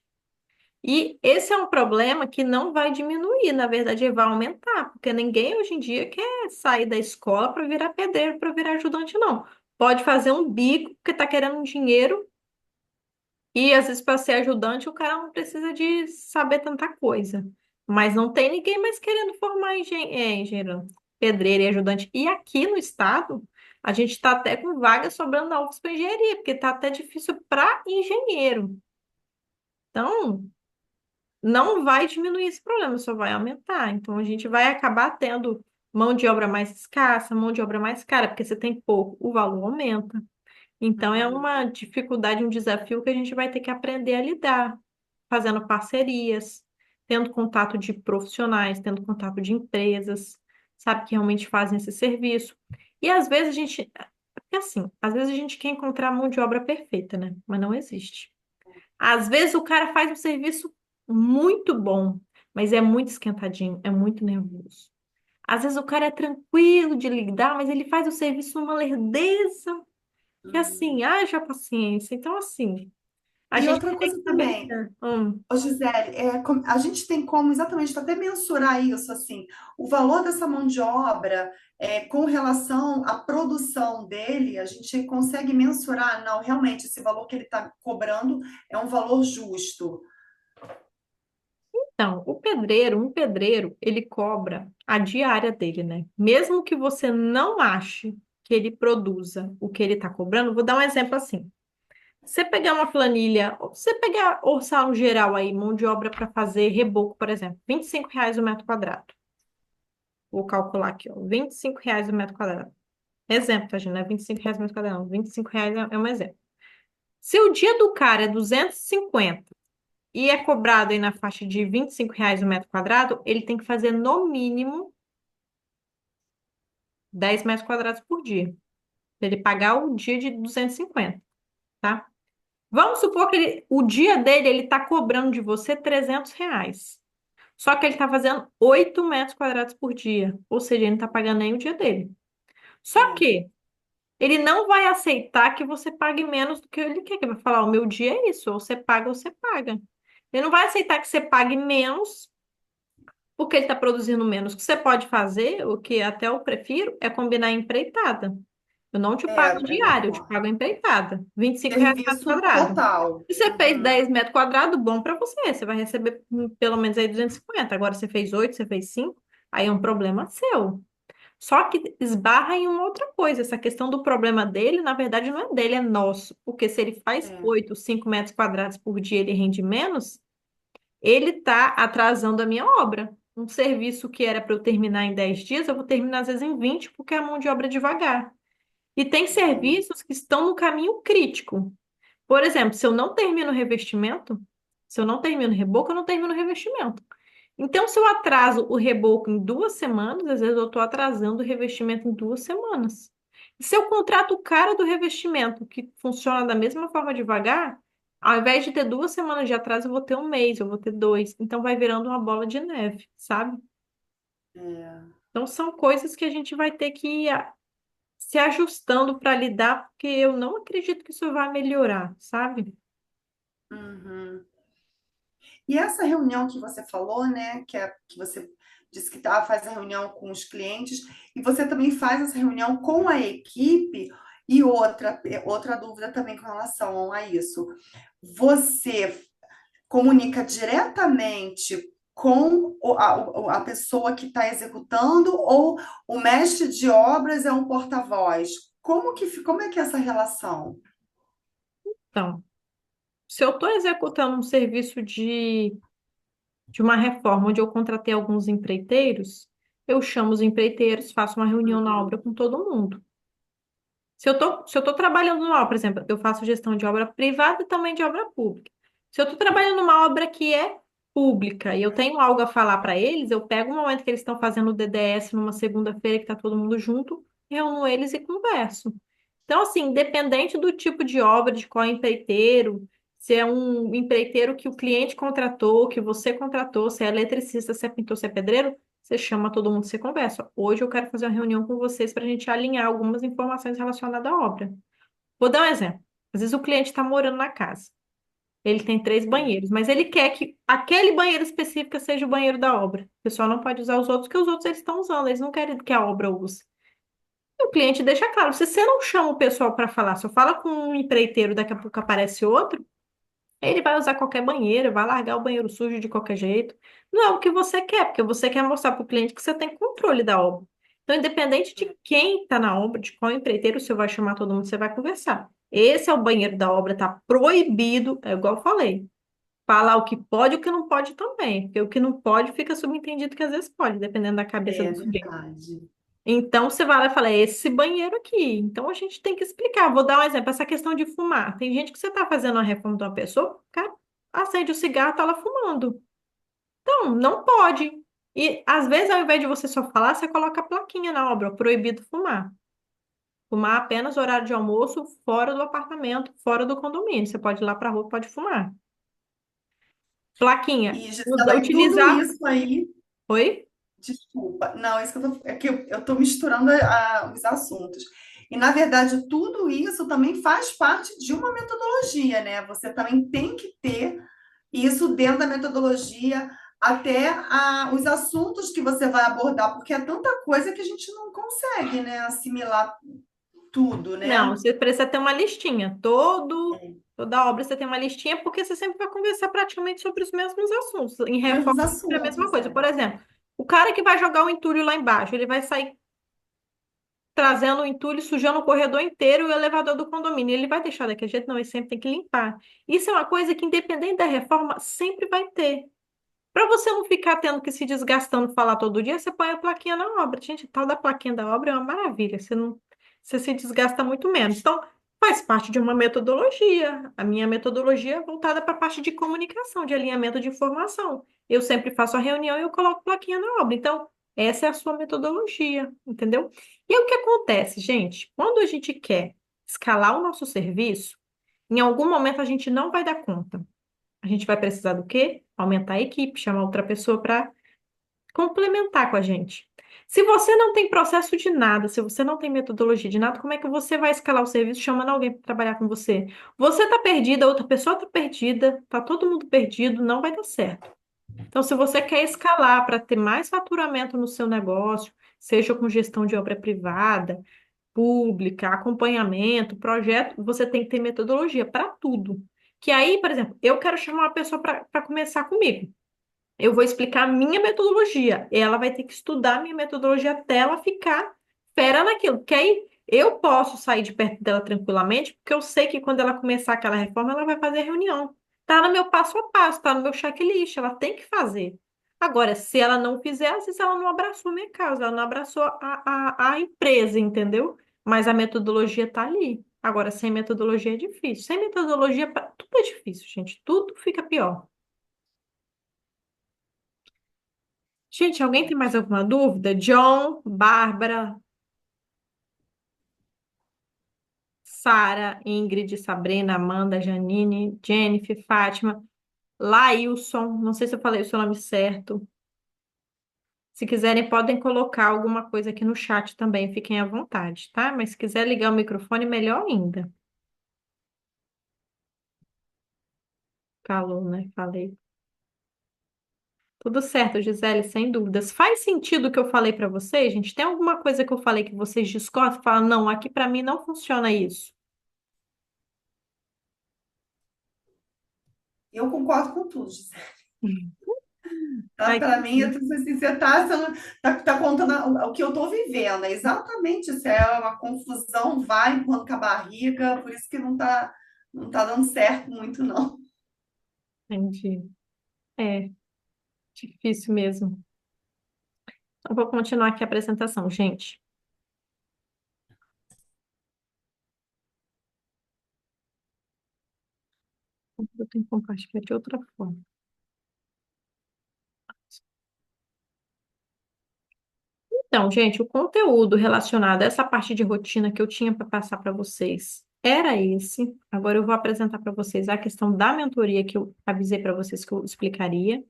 E esse é um problema que não vai diminuir, na verdade, ele vai aumentar, porque ninguém hoje em dia quer sair da escola para virar pedreiro, para virar ajudante, não. Pode fazer um bico porque está querendo um dinheiro, e às vezes para ser ajudante o cara não precisa de saber tanta coisa. Mas não tem ninguém mais querendo formar engenheiro, pedreiro e ajudante. E aqui no estado, a gente está até com vagas sobrando na UFS para engenharia, porque está até difícil para engenheiro. Então, não vai diminuir esse problema, só vai aumentar. Então, a gente vai acabar tendo mão de obra mais escassa, mão de obra mais cara, porque você tem pouco, o valor aumenta. Então, é Uhum. uma dificuldade, um desafio que a gente vai ter que aprender a lidar, fazendo parcerias, tendo contato de profissionais, tendo contato de empresas, sabe, que realmente fazem esse serviço. E às vezes a gente, porque assim, às vezes a gente quer encontrar a mão de obra perfeita, né? Mas não existe. Às vezes o cara faz um serviço muito bom, mas é muito esquentadinho, é muito nervoso. Às vezes o cara é tranquilo de lidar, mas ele faz o serviço numa lerdeza que assim, haja paciência. Então, assim, a E gente outra tem que coisa saber também, lidar. ô Gisele, a gente tem como exatamente até mensurar isso, assim, o valor dessa mão de obra com relação à produção dele, a gente consegue mensurar, não, realmente, esse valor que ele está cobrando é um valor justo. Então, um pedreiro, ele cobra a diária dele, né? Mesmo que você não ache que ele produza o que ele está cobrando, vou dar um exemplo assim. Você pegar uma planilha, ou você pegar, orçar um geral aí, mão de obra para fazer reboco, por exemplo, R$ 25 o metro quadrado. Vou calcular aqui, ó, R$ 25 o metro quadrado. Exemplo, tá, gente? Não é R$ 25 o metro quadrado, não. R$ 25 é um exemplo. Se o dia do cara é 250 e é cobrado aí na faixa de R$ 25 o metro quadrado, ele tem que fazer no mínimo 10 metros quadrados por dia. Pra ele pagar o dia de 250, tá? Vamos supor que o dia dele, ele tá cobrando de você R$ 300. Só que ele está fazendo 8 metros quadrados por dia. Ou seja, ele não está pagando nem o dia dele. Só É, que ele não vai aceitar que você pague menos do que ele quer. Que ele vai falar, o meu dia é isso, ou você paga ou você paga. Ele não vai aceitar que você pague menos porque ele está produzindo menos. O que você pode fazer, o que até eu prefiro, é combinar a empreitada. Eu não te pago é diário, eu te melhor. pago a empreitada. R$ 25 metro Serviço quadrado. total. Se você fez Uhum. 10 metros quadrados, bom para você. Você vai receber pelo menos aí 250. Agora você fez 8, você fez 5, aí é um problema seu. Só que esbarra em uma outra coisa. Essa questão do problema dele, na verdade, não é dele, é nosso. Porque se ele faz É, 8, 5 metros quadrados por dia, ele rende menos, ele está atrasando a minha obra. Um serviço que era para eu terminar em 10 dias, eu vou terminar às vezes em 20, porque a mão de obra é devagar. E tem uhum. serviços que estão no caminho crítico. Por exemplo, se eu não termino o revestimento, se eu não termino o reboco, eu não termino o revestimento. Então, se eu atraso o reboco em 2 semanas, às vezes eu estou atrasando o revestimento em 2 semanas. Se eu contrato o cara do revestimento, que funciona da mesma forma devagar, ao invés de ter 2 semanas de atraso, eu vou ter um mês, eu vou ter dois. Então, vai virando uma bola de neve, sabe? É. Então, são coisas que a gente vai ter que ir se ajustando para lidar, porque eu não acredito que isso vai melhorar, sabe? Uhum. E essa reunião que você falou, né, que você disse que faz a reunião com os clientes, e você também faz essa reunião com a equipe, e outra dúvida também com relação a isso. Você comunica diretamente com a pessoa que está executando, ou o mestre de obras é um porta-voz? Como é que é essa relação? Então, se eu estou executando um serviço de uma reforma onde eu contratei alguns empreiteiros, eu chamo os empreiteiros, faço uma reunião na obra com todo mundo. Se eu tô trabalhando numa obra, por exemplo, eu faço gestão de obra privada e também de obra pública. Se eu estou trabalhando numa obra que é pública e eu tenho algo a falar para eles, eu pego o momento que eles estão fazendo o DDS numa segunda-feira que está todo mundo junto, reúno eles e converso. Então, assim, independente do tipo de obra, de qual empreiteiro, se é um empreiteiro que o cliente contratou, que você contratou, se é eletricista, se é pintor, se é pedreiro, você chama todo mundo, você conversa. Hoje eu quero fazer uma reunião com vocês para a gente alinhar algumas informações relacionadas à obra. Vou dar um exemplo. Às vezes o cliente está morando na casa. Ele tem 3 banheiros, mas ele quer que aquele banheiro específico seja o banheiro da obra. O pessoal não pode usar os outros, porque os outros eles estão usando, eles não querem que a obra use. E o cliente deixa claro, se você não chama o pessoal para falar, só fala com um empreiteiro, daqui a pouco aparece outro, ele vai usar qualquer banheiro, vai largar o banheiro sujo de qualquer jeito. Não é o que você quer, porque você quer mostrar para o cliente que você tem controle da obra. Então, independente de quem está na obra, de qual empreiteiro, você vai chamar todo mundo, você vai conversar. Esse é o banheiro da obra, está proibido, é igual eu falei. Falar o que pode e o que não pode também, porque o que não pode fica subentendido que às vezes pode, dependendo da cabeça É do sujeito. verdade. Então, você vai lá e fala, é esse banheiro aqui. Então, a gente tem que explicar. Vou dar um exemplo, essa questão de fumar. Tem gente que você está fazendo uma reforma de uma pessoa, o cara acende o cigarro, tá lá fumando. Então, não pode. E, às vezes, ao invés de você só falar, você coloca a plaquinha na obra, proibido fumar. Fumar apenas horário de almoço, fora do apartamento, fora do condomínio. Você pode ir lá para a rua, pode fumar. Plaquinha. E, Gisela, e tudo Utilizar. isso aí. Oi? Desculpa, não, isso que é que eu estou misturando os assuntos. E, na verdade, tudo isso também faz parte de uma metodologia, né? Você também tem que ter isso dentro da metodologia, até os assuntos que você vai abordar, porque é tanta coisa que a gente não consegue, né, assimilar tudo, Não, né? você precisa ter uma listinha. Toda obra você tem uma listinha, porque você sempre vai conversar praticamente sobre os mesmos assuntos. Em Mesmos reforma, é a mesma assuntos, coisa. é. Por exemplo, o cara que vai jogar o entulho lá embaixo, ele vai sair trazendo o entulho, sujando o corredor inteiro e o elevador do condomínio. Ele vai deixar daquele jeito? Não, ele sempre tem que limpar. Isso é uma coisa que, independente da reforma, sempre vai ter. Para você não ficar tendo que se desgastando falar todo dia, você põe a plaquinha na obra. Gente, a tal da plaquinha da obra é uma maravilha. Você se desgasta muito menos. Então, faz parte de uma metodologia. A minha metodologia é voltada para a parte de comunicação, de alinhamento de informação. Eu sempre faço a reunião e eu coloco plaquinha na obra. Então, essa é a sua metodologia, entendeu? E aí, o que acontece, gente? Quando a gente quer escalar o nosso serviço, em algum momento a gente não vai dar conta. A gente vai precisar do quê? Aumentar a equipe, chamar outra pessoa para complementar com a gente. Se você não tem processo de nada, se você não tem metodologia de nada, como é que você vai escalar o serviço chamando alguém para trabalhar com você? Você está perdida, outra pessoa está perdida, está todo mundo perdido, não vai dar certo. Então, se você quer escalar para ter mais faturamento no seu negócio, seja com gestão de obra privada, pública, acompanhamento, projeto, você tem que ter metodologia para tudo. Que aí, por exemplo, eu quero chamar uma pessoa para começar comigo. Eu vou explicar a minha metodologia. Ela vai ter que estudar a minha metodologia até ela ficar fera naquilo. Porque aí eu posso sair de perto dela tranquilamente, porque eu sei que quando ela começar aquela reforma, ela vai fazer reunião. Tá no meu passo a passo, tá no meu checklist, ela tem que fazer. Agora, se ela não fizer, às vezes ela não abraçou a minha causa, ela não abraçou a empresa, entendeu? Mas a metodologia tá ali. Agora, sem metodologia é difícil. Sem metodologia, tudo é difícil, gente. Tudo fica pior. Gente, alguém tem mais alguma dúvida? John, Bárbara, Sara, Ingrid, Sabrina, Amanda, Janine, Jennifer, Fátima, Lailson, não sei se eu falei o seu nome certo. Se quiserem, podem colocar alguma coisa aqui no chat também, fiquem à vontade, tá? Mas se quiser ligar o microfone, melhor ainda. Falou, né? Falei. Tudo certo, Gisele, sem dúvidas. Faz sentido o que eu falei para vocês, gente? Tem alguma coisa que eu falei que vocês discordam? Falam, não, aqui para mim não funciona isso. Eu concordo com tudo, Gisele. Tá, Ai, para mim, é tudo assim, você tá contando o que eu estou vivendo. É exatamente isso. É uma confusão, vai empurrando com a barriga, por isso que não tá dando certo muito, não. entendi. É, difícil mesmo. Eu vou continuar aqui a apresentação, gente. Eu tenho que compartilhar de outra forma. Então, gente, o conteúdo relacionado a essa parte de rotina que eu tinha para passar para vocês era esse. Agora eu vou apresentar para vocês a questão da mentoria que eu avisei para vocês que eu explicaria.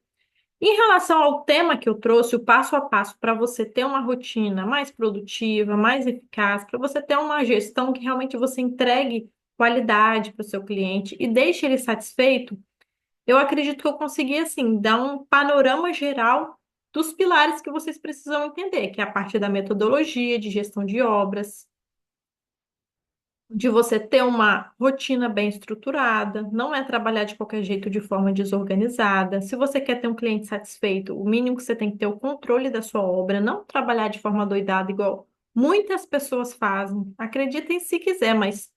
Em relação ao tema que eu trouxe, o passo a passo para você ter uma rotina mais produtiva, mais eficaz, para você ter uma gestão que realmente você entregue qualidade para o seu cliente e deixe ele satisfeito, eu acredito que eu consegui, assim, dar um panorama geral dos pilares que vocês precisam entender, que é a parte da metodologia, de gestão de obras, de você ter uma rotina bem estruturada, não é trabalhar de qualquer jeito de forma desorganizada. Se você quer ter um cliente satisfeito, o mínimo que você tem que ter é o controle da sua obra, não trabalhar de forma doidada, igual muitas pessoas fazem. Acreditem se quiser, mas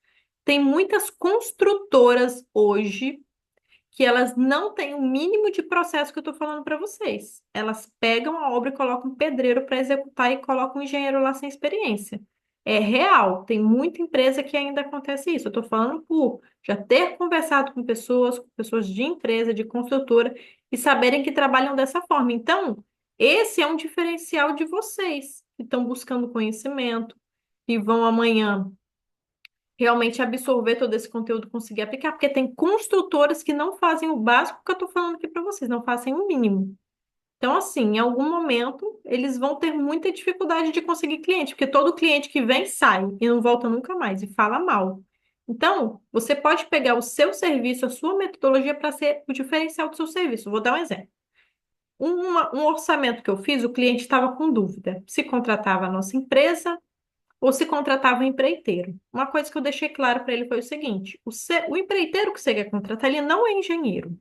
tem muitas construtoras hoje que elas não têm o mínimo de processo que eu estou falando para vocês. Elas pegam a obra e colocam um pedreiro para executar e colocam um engenheiro lá sem experiência. É real, tem muita empresa que ainda acontece isso. Eu estou falando por já ter conversado com pessoas de empresa, de construtora, e saberem que trabalham dessa forma. Então, esse é um diferencial de vocês que estão buscando conhecimento, e vão amanhã realmente absorver todo esse conteúdo, conseguir aplicar, porque tem construtores que não fazem o básico que eu estou falando aqui para vocês, não fazem o mínimo. Então, assim, em algum momento, eles vão ter muita dificuldade de conseguir cliente, porque todo cliente que vem sai e não volta nunca mais e fala mal. Então, você pode pegar o seu serviço, a sua metodologia para ser o diferencial do seu serviço. Vou dar um exemplo. Um orçamento que eu fiz, o cliente estava com dúvida se contratava a nossa empresa ou se contratava um empreiteiro. Uma coisa que eu deixei claro para ele foi o seguinte: o empreiteiro que você quer contratar, ele não é engenheiro.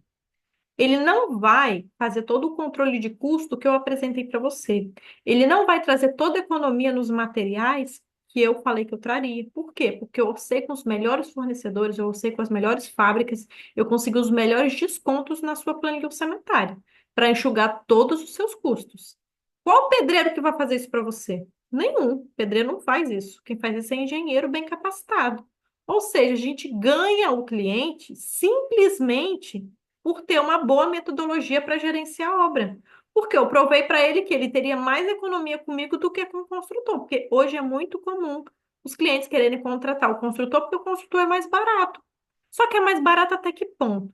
Ele não vai fazer todo o controle de custo que eu apresentei para você. Ele não vai trazer toda a economia nos materiais que eu falei que eu traria. Por quê? Porque eu orcei com os melhores fornecedores, eu orcei com as melhores fábricas, eu consegui os melhores descontos na sua planilha orçamentária, para enxugar todos os seus custos. Qual pedreiro que vai fazer isso para você? Nenhum. Pedreiro não faz isso. Quem faz isso é engenheiro bem capacitado. Ou seja, a gente ganha o cliente simplesmente por ter uma boa metodologia para gerenciar a obra. Porque eu provei para ele que ele teria mais economia comigo do que com o construtor, porque hoje é muito comum os clientes quererem contratar o construtor porque o construtor é mais barato. Só que é mais barato até que ponto?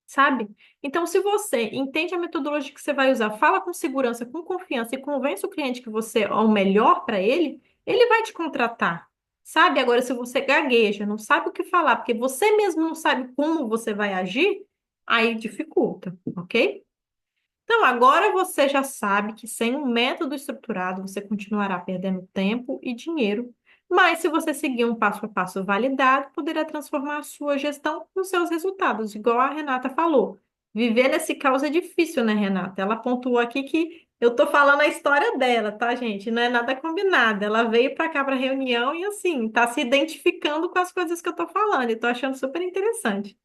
Sabe? Então, se você entende a metodologia que você vai usar, fala com segurança, com confiança e convence o cliente que você é o melhor para ele vai te contratar. Sabe? Agora, se você gagueja, não sabe o que falar, porque você mesmo não sabe como você vai agir, aí dificulta, ok? Então, agora você já sabe que sem um método estruturado, você continuará perdendo tempo e dinheiro, mas se você seguir um passo a passo validado, poderá transformar a sua gestão nos seus resultados, igual a Renata falou. Viver nesse caos é difícil, né, Renata? Ela pontuou aqui que eu estou falando a história dela, tá, gente? Não é nada combinado. Ela veio para cá para reunião e, assim, está se identificando com as coisas que eu estou falando e estou achando super interessante.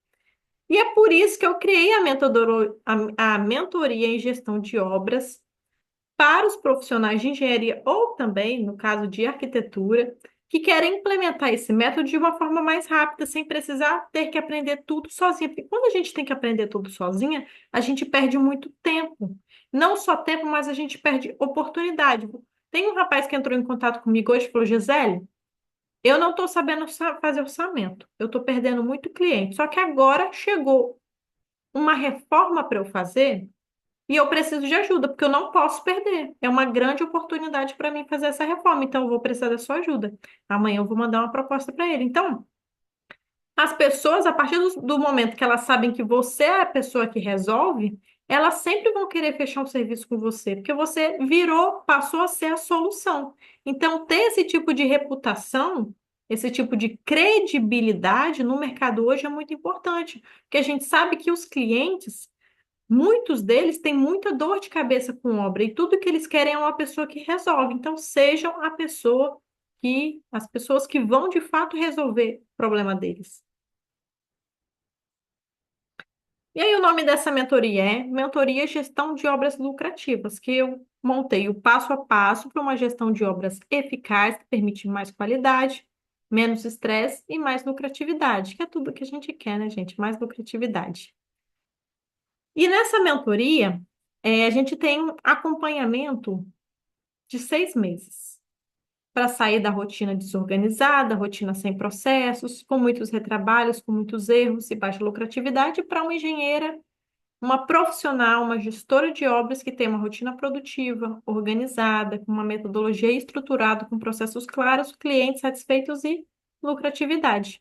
E é por isso que eu criei a mentoria em gestão de obras para os profissionais de engenharia ou também, no caso de arquitetura, que querem implementar esse método de uma forma mais rápida, sem precisar ter que aprender tudo sozinha. Porque quando a gente tem que aprender tudo sozinha, a gente perde muito tempo. Não só tempo, mas a gente perde oportunidade. Tem um rapaz que entrou em contato comigo hoje e falou: Gisele, eu não estou sabendo fazer orçamento. Eu estou perdendo muito cliente. Só que agora chegou uma reforma para eu fazer e eu preciso de ajuda, porque eu não posso perder. É uma grande oportunidade para mim fazer essa reforma, então eu vou precisar da sua ajuda. Amanhã eu vou mandar uma proposta para ele. Então, as pessoas, a partir do momento que elas sabem que você é a pessoa que resolve, elas sempre vão querer fechar um serviço com você, porque você virou, passou a ser a solução. Então, ter esse tipo de reputação, esse tipo de credibilidade no mercado hoje é muito importante, porque a gente sabe que os clientes, muitos deles têm muita dor de cabeça com obra e tudo que eles querem é uma pessoa que resolve. Então, sejam as pessoas que vão de fato resolver o problema deles. E aí, o nome dessa mentoria é Mentoria Gestão de Obras Lucrativas, que eu montei o passo a passo para uma gestão de obras eficaz, que permite mais qualidade, menos estresse e mais lucratividade, que é tudo que a gente quer, né, gente? Mais lucratividade. E nessa mentoria, a gente tem um acompanhamento de 6 meses para sair da rotina desorganizada, rotina sem processos, com muitos retrabalhos, com muitos erros e baixa lucratividade, para uma engenheira, uma profissional, uma gestora de obras que tem uma rotina produtiva, organizada, com uma metodologia estruturada, com processos claros, clientes satisfeitos e lucratividade.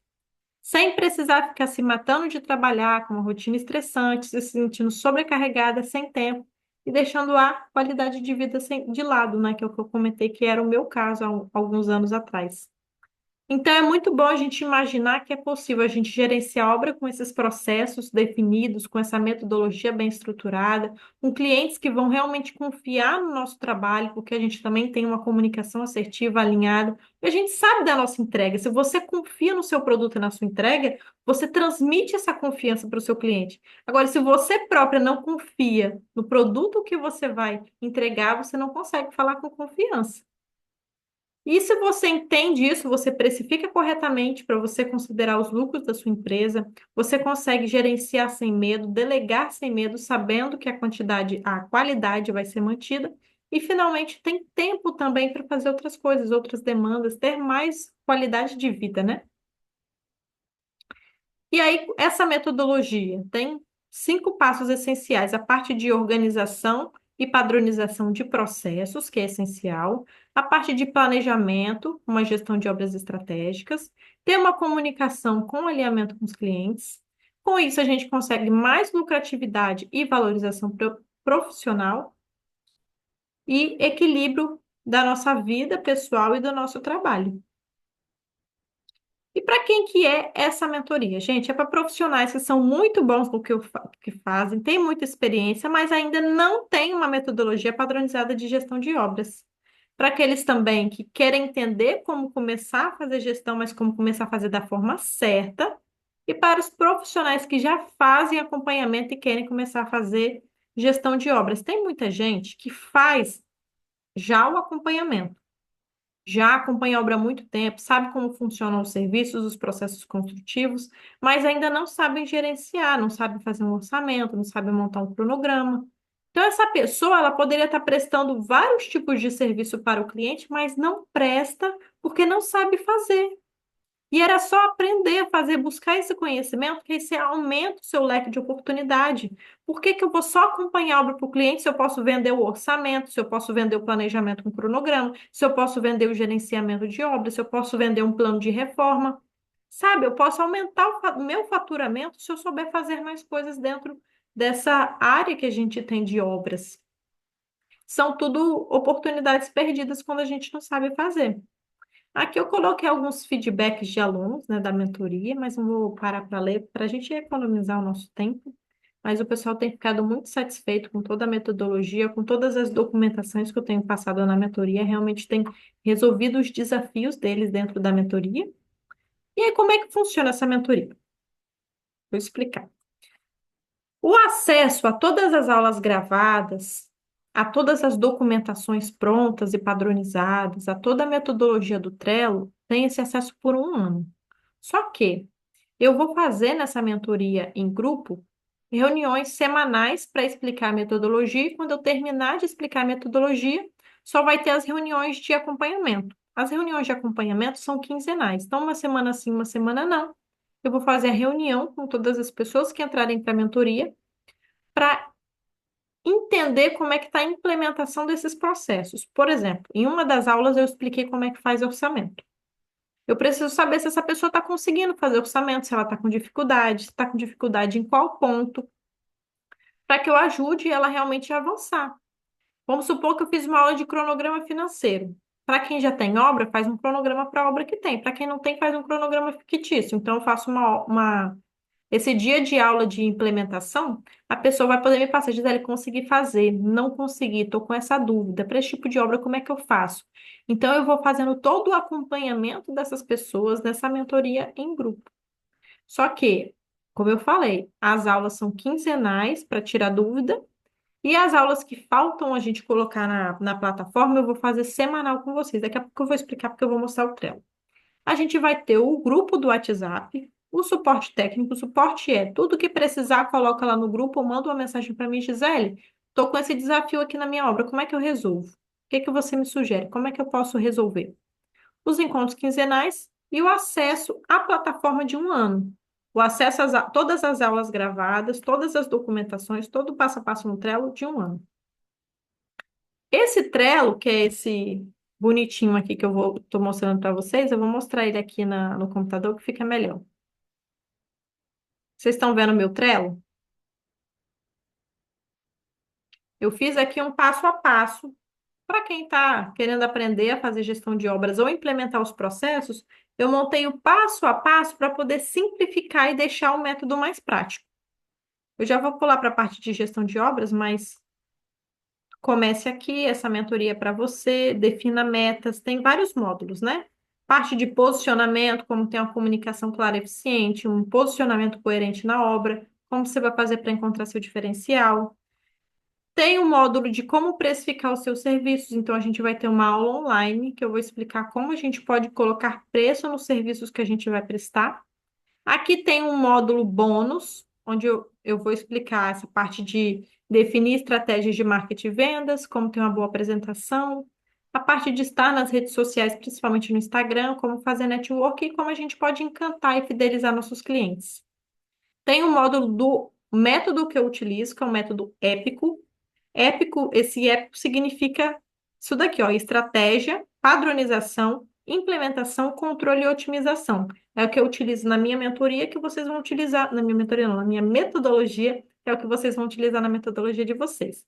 Sem precisar ficar se matando de trabalhar, com uma rotina estressante, se sentindo sobrecarregada, sem tempo e deixando a qualidade de vida de lado, né? Que é o que eu comentei que era o meu caso há alguns anos atrás. Então, é muito bom a gente imaginar que é possível a gente gerenciar a obra com esses processos definidos, com essa metodologia bem estruturada, com clientes que vão realmente confiar no nosso trabalho, porque a gente também tem uma comunicação assertiva, alinhada, e a gente sabe da nossa entrega. Se você confia no seu produto e na sua entrega, você transmite essa confiança para o seu cliente. Agora, se você própria não confia no produto que você vai entregar, você não consegue falar com confiança. E se você entende isso, você precifica corretamente para você considerar os lucros da sua empresa, você consegue gerenciar sem medo, delegar sem medo, sabendo que a qualidade vai ser mantida, e finalmente tem tempo também para fazer outras coisas, outras demandas, ter mais qualidade de vida, né? E aí, essa metodologia tem 5 passos essenciais: a parte de organização e padronização de processos, que é essencial, a parte de planejamento, uma gestão de obras estratégicas, ter uma comunicação com alinhamento com os clientes. Com isso, a gente consegue mais lucratividade e valorização profissional e equilíbrio da nossa vida pessoal e do nosso trabalho. E para quem que é essa mentoria? Gente, é para profissionais que são muito bons no que fazem, têm muita experiência, mas ainda não têm uma metodologia padronizada de gestão de obras. Para aqueles também que querem entender como começar a fazer gestão, mas como começar a fazer da forma certa. E para os profissionais que já fazem acompanhamento e querem começar a fazer gestão de obras. Tem muita gente que faz já o acompanhamento, já acompanha a obra há muito tempo, sabe como funcionam os serviços, os processos construtivos, mas ainda não sabem gerenciar, não sabem fazer um orçamento, não sabem montar um cronograma. Então, essa pessoa, ela poderia estar prestando vários tipos de serviço para o cliente, mas não presta porque não sabe fazer. E era só aprender a fazer, buscar esse conhecimento, que aí você aumenta o seu leque de oportunidade. Por que que eu vou só acompanhar a obra para o cliente se eu posso vender o orçamento, se eu posso vender o planejamento com cronograma, se eu posso vender o gerenciamento de obras, se eu posso vender um plano de reforma? Sabe, eu posso aumentar o meu faturamento se eu souber fazer mais coisas dentro dessa área que a gente tem de obras. São tudo oportunidades perdidas quando a gente não sabe fazer. Aqui eu coloquei alguns feedbacks de alunos, né, da mentoria, mas não vou parar para ler, para a gente economizar o nosso tempo. Mas o pessoal tem ficado muito satisfeito com toda a metodologia, com todas as documentações que eu tenho passado na mentoria, realmente tem resolvido os desafios deles dentro da mentoria. E aí, como é que funciona essa mentoria? Vou explicar. O acesso a todas as aulas gravadas, a todas as documentações prontas e padronizadas, a toda a metodologia do Trello, tem esse acesso por um ano. Só que eu vou fazer nessa mentoria em grupo reuniões semanais para explicar a metodologia, e quando eu terminar de explicar a metodologia, só vai ter as reuniões de acompanhamento. As reuniões de acompanhamento são quinzenais, então uma semana sim, uma semana não. Eu vou fazer a reunião com todas as pessoas que entrarem para a mentoria para entender como é que está a implementação desses processos. Por exemplo, em uma das aulas eu expliquei como é que faz orçamento. Eu preciso saber se essa pessoa está conseguindo fazer orçamento, se ela está com dificuldade, se está com dificuldade em qual ponto, para que eu ajude ela realmente a avançar. Vamos supor que eu fiz uma aula de cronograma financeiro. Para quem já tem obra, faz um cronograma para a obra que tem. Para quem não tem, faz um cronograma fictício. Então, eu faço esse dia de aula de implementação, a pessoa vai poder me passar, Gisele, consegui fazer, não consegui, estou com essa dúvida. Para esse tipo de obra, como é que eu faço? Então, eu vou fazendo todo o acompanhamento dessas pessoas nessa mentoria em grupo. Só que, como eu falei, as aulas são quinzenais para tirar dúvida, e as aulas que faltam a gente colocar na plataforma, eu vou fazer semanal com vocês. Daqui a pouco eu vou explicar porque eu vou mostrar o Trello. A gente vai ter o grupo do WhatsApp, o suporte técnico. O suporte é tudo que precisar, coloca lá no grupo ou manda uma mensagem para mim, Gisele. Estou com esse desafio aqui na minha obra, como é que eu resolvo? O que que você me sugere? Como é que eu posso resolver? Os encontros quinzenais e o acesso à plataforma de um ano. O acesso a todas as aulas gravadas, todas as documentações, todo o passo a passo no Trello de um ano. Esse Trello, que é esse bonitinho aqui que tô mostrando para vocês, eu vou mostrar ele aqui no computador que fica melhor. Vocês estão vendo o meu Trello? Eu fiz aqui um passo a passo para quem está querendo aprender a fazer gestão de obras ou implementar os processos. Eu montei o passo a passo para poder simplificar e deixar o método mais prático. Eu já vou pular para a parte de gestão de obras, mas comece aqui, essa mentoria para você, defina metas, tem vários módulos, né? Parte de posicionamento, como ter uma comunicação clara e eficiente, um posicionamento coerente na obra, como você vai fazer para encontrar seu diferencial. Tem um módulo de como precificar os seus serviços, então a gente vai ter uma aula online que eu vou explicar como a gente pode colocar preço nos serviços que a gente vai prestar. Aqui tem um módulo bônus, onde eu vou explicar essa parte de definir estratégias de marketing e vendas, como ter uma boa apresentação, a parte de estar nas redes sociais, principalmente no Instagram, como fazer network e como a gente pode encantar e fidelizar nossos clientes. Tem um módulo do método que eu utilizo, que é o método épico. Épico, esse épico significa isso daqui, ó, estratégia, padronização, implementação, controle e otimização. É o que eu utilizo na minha mentoria, que vocês vão utilizar, na minha mentoria não, na minha metodologia, é o que vocês vão utilizar na metodologia de vocês.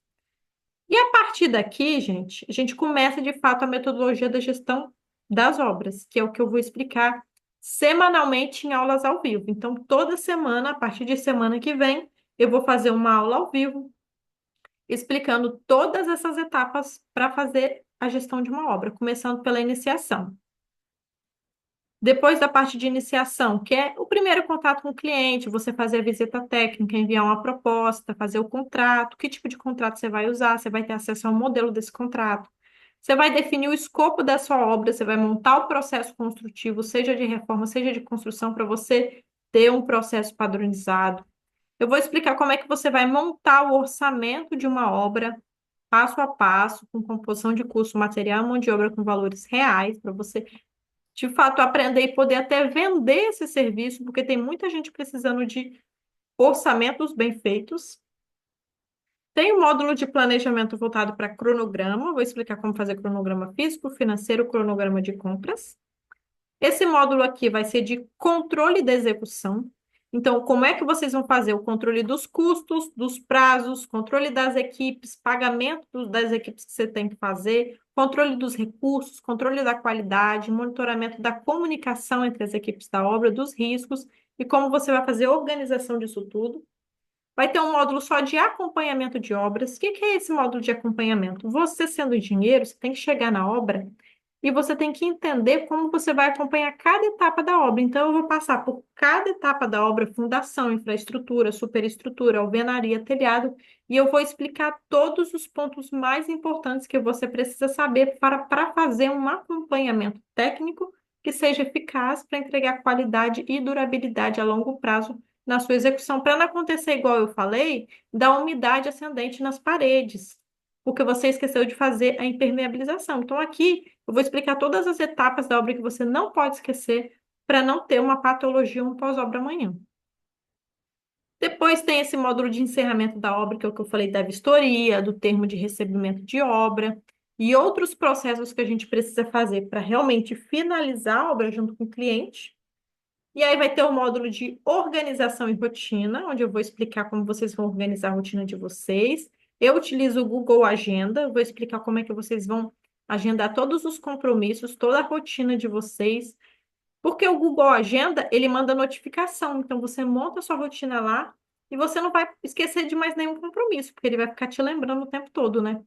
E a partir daqui, gente, a gente começa de fato a metodologia da gestão das obras, que é o que eu vou explicar semanalmente em aulas ao vivo. Então, toda semana, a partir de semana que vem, eu vou fazer uma aula ao vivo explicando todas essas etapas para fazer a gestão de uma obra, começando pela iniciação. Depois da parte de iniciação, que é o primeiro contato com o cliente, você fazer a visita técnica, enviar uma proposta, fazer o contrato, que tipo de contrato você vai usar, você vai ter acesso ao modelo desse contrato. Você vai definir o escopo da sua obra, você vai montar o processo construtivo, seja de reforma, seja de construção, para você ter um processo padronizado. Eu vou explicar como é que você vai montar o orçamento de uma obra, passo a passo, com composição de custo, material e mão de obra com valores reais, para você, de fato, aprender e poder até vender esse serviço, porque tem muita gente precisando de orçamentos bem feitos. Tem um módulo de planejamento voltado para cronograma, vou explicar como fazer cronograma físico, financeiro, cronograma de compras. Esse módulo aqui vai ser de controle da execução. Então, como é que vocês vão fazer o controle dos custos, dos prazos, controle das equipes, pagamento das equipes que você tem que fazer, controle dos recursos, controle da qualidade, monitoramento da comunicação entre as equipes da obra, dos riscos e como você vai fazer a organização disso tudo. Vai ter um módulo só de acompanhamento de obras. O que que é esse módulo de acompanhamento? Você, sendo engenheiro, você tem que chegar na obra e você tem que entender como você vai acompanhar cada etapa da obra. Então, eu vou passar por cada etapa da obra, fundação, infraestrutura, superestrutura, alvenaria, telhado, e eu vou explicar todos os pontos mais importantes que você precisa saber para fazer um acompanhamento técnico que seja eficaz para entregar qualidade e durabilidade a longo prazo na sua execução, para não acontecer igual eu falei, da umidade ascendente nas paredes, porque você esqueceu de fazer a impermeabilização. Então, aqui eu vou explicar todas as etapas da obra que você não pode esquecer para não ter uma patologia um pós-obra amanhã. Depois tem esse módulo de encerramento da obra, que é o que eu falei da vistoria, do termo de recebimento de obra e outros processos que a gente precisa fazer para realmente finalizar a obra junto com o cliente. E aí vai ter o módulo de organização e rotina, onde eu vou explicar como vocês vão organizar a rotina de vocês. Eu utilizo o Google Agenda, vou explicar como é que vocês vão agendar todos os compromissos, toda a rotina de vocês, porque o Google Agenda, ele manda notificação, então você monta a sua rotina lá e você não vai esquecer de mais nenhum compromisso, porque ele vai ficar te lembrando o tempo todo, né?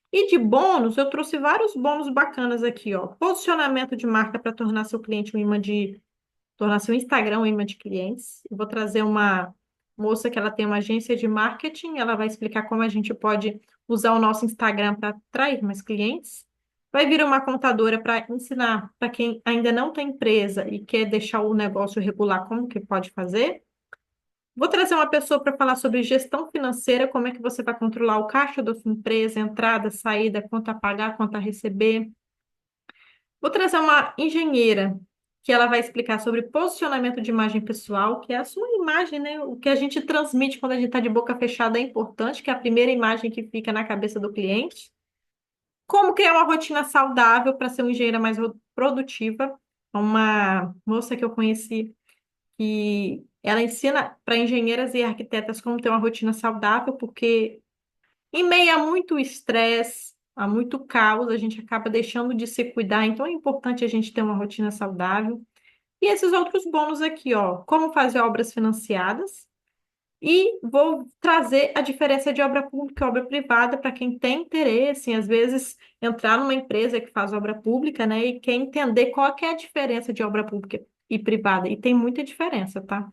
E de bônus, eu trouxe vários bônus bacanas aqui, ó. Posicionamento de marca para tornar seu cliente um imã de tornar seu Instagram um imã de clientes. Eu vou trazer uma moça que ela tem uma agência de marketing, ela vai explicar como a gente pode usar o nosso Instagram para atrair mais clientes. Vai vir uma contadora para ensinar para quem ainda não tem empresa e quer deixar o negócio regular, como que pode fazer. Vou trazer uma pessoa para falar sobre gestão financeira, como é que você vai controlar o caixa da sua empresa, entrada, saída, conta a pagar, conta a receber. Vou trazer uma engenheira, que ela vai explicar sobre posicionamento de imagem pessoal, que é a sua imagem, né? O que a gente transmite quando a gente está de boca fechada é importante, que é a primeira imagem que fica na cabeça do cliente. Como criar uma rotina saudável para ser uma engenheira mais produtiva. Uma moça que eu conheci que ela ensina para engenheiras e arquitetas como ter uma rotina saudável, porque em meio a muito estresse, a muito caos, a gente acaba deixando de se cuidar, então é importante a gente ter uma rotina saudável. E esses outros bônus aqui, ó, como fazer obras financiadas. E vou trazer a diferença de obra pública e obra privada para quem tem interesse em, às vezes, entrar numa empresa que faz obra pública, né, e quer entender qual que é a diferença de obra pública e privada. E tem muita diferença, tá?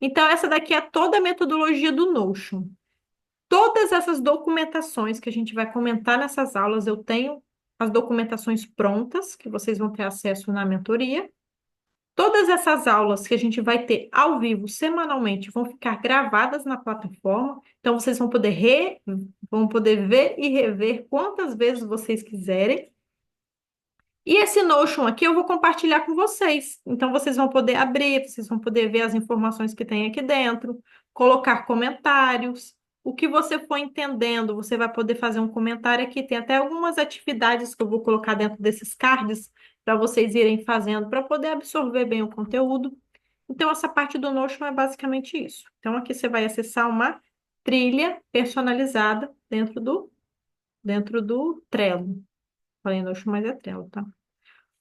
Então, essa daqui é toda a metodologia do Notion. Todas essas documentações que a gente vai comentar nessas aulas, eu tenho as documentações prontas, que vocês vão ter acesso na mentoria. Todas essas aulas que a gente vai ter ao vivo semanalmente vão ficar gravadas na plataforma, então vocês vão poder ver e rever quantas vezes vocês quiserem. E esse Notion aqui eu vou compartilhar com vocês. Então vocês vão poder abrir, vocês vão poder ver as informações que tem aqui dentro, colocar comentários. O que você for entendendo, você vai poder fazer um comentário aqui. Tem até algumas atividades que eu vou colocar dentro desses cards para vocês irem fazendo para poder absorver bem o conteúdo. Então, essa parte do Notion é basicamente isso. Então, aqui você vai acessar uma trilha personalizada dentro do Trello. Falei Notion, mas é Trello, tá?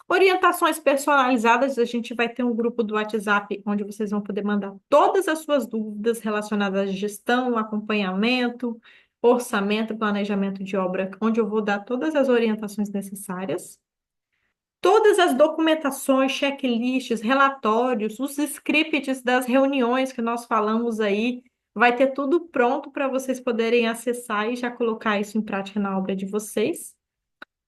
Orientações personalizadas, a gente vai ter um grupo do WhatsApp onde vocês vão poder mandar todas as suas dúvidas relacionadas à gestão, acompanhamento, orçamento, planejamento de obra, onde eu vou dar todas as orientações necessárias. Todas as documentações, checklists, relatórios, os scripts das reuniões que nós falamos aí, vai ter tudo pronto para vocês poderem acessar e já colocar isso em prática na obra de vocês.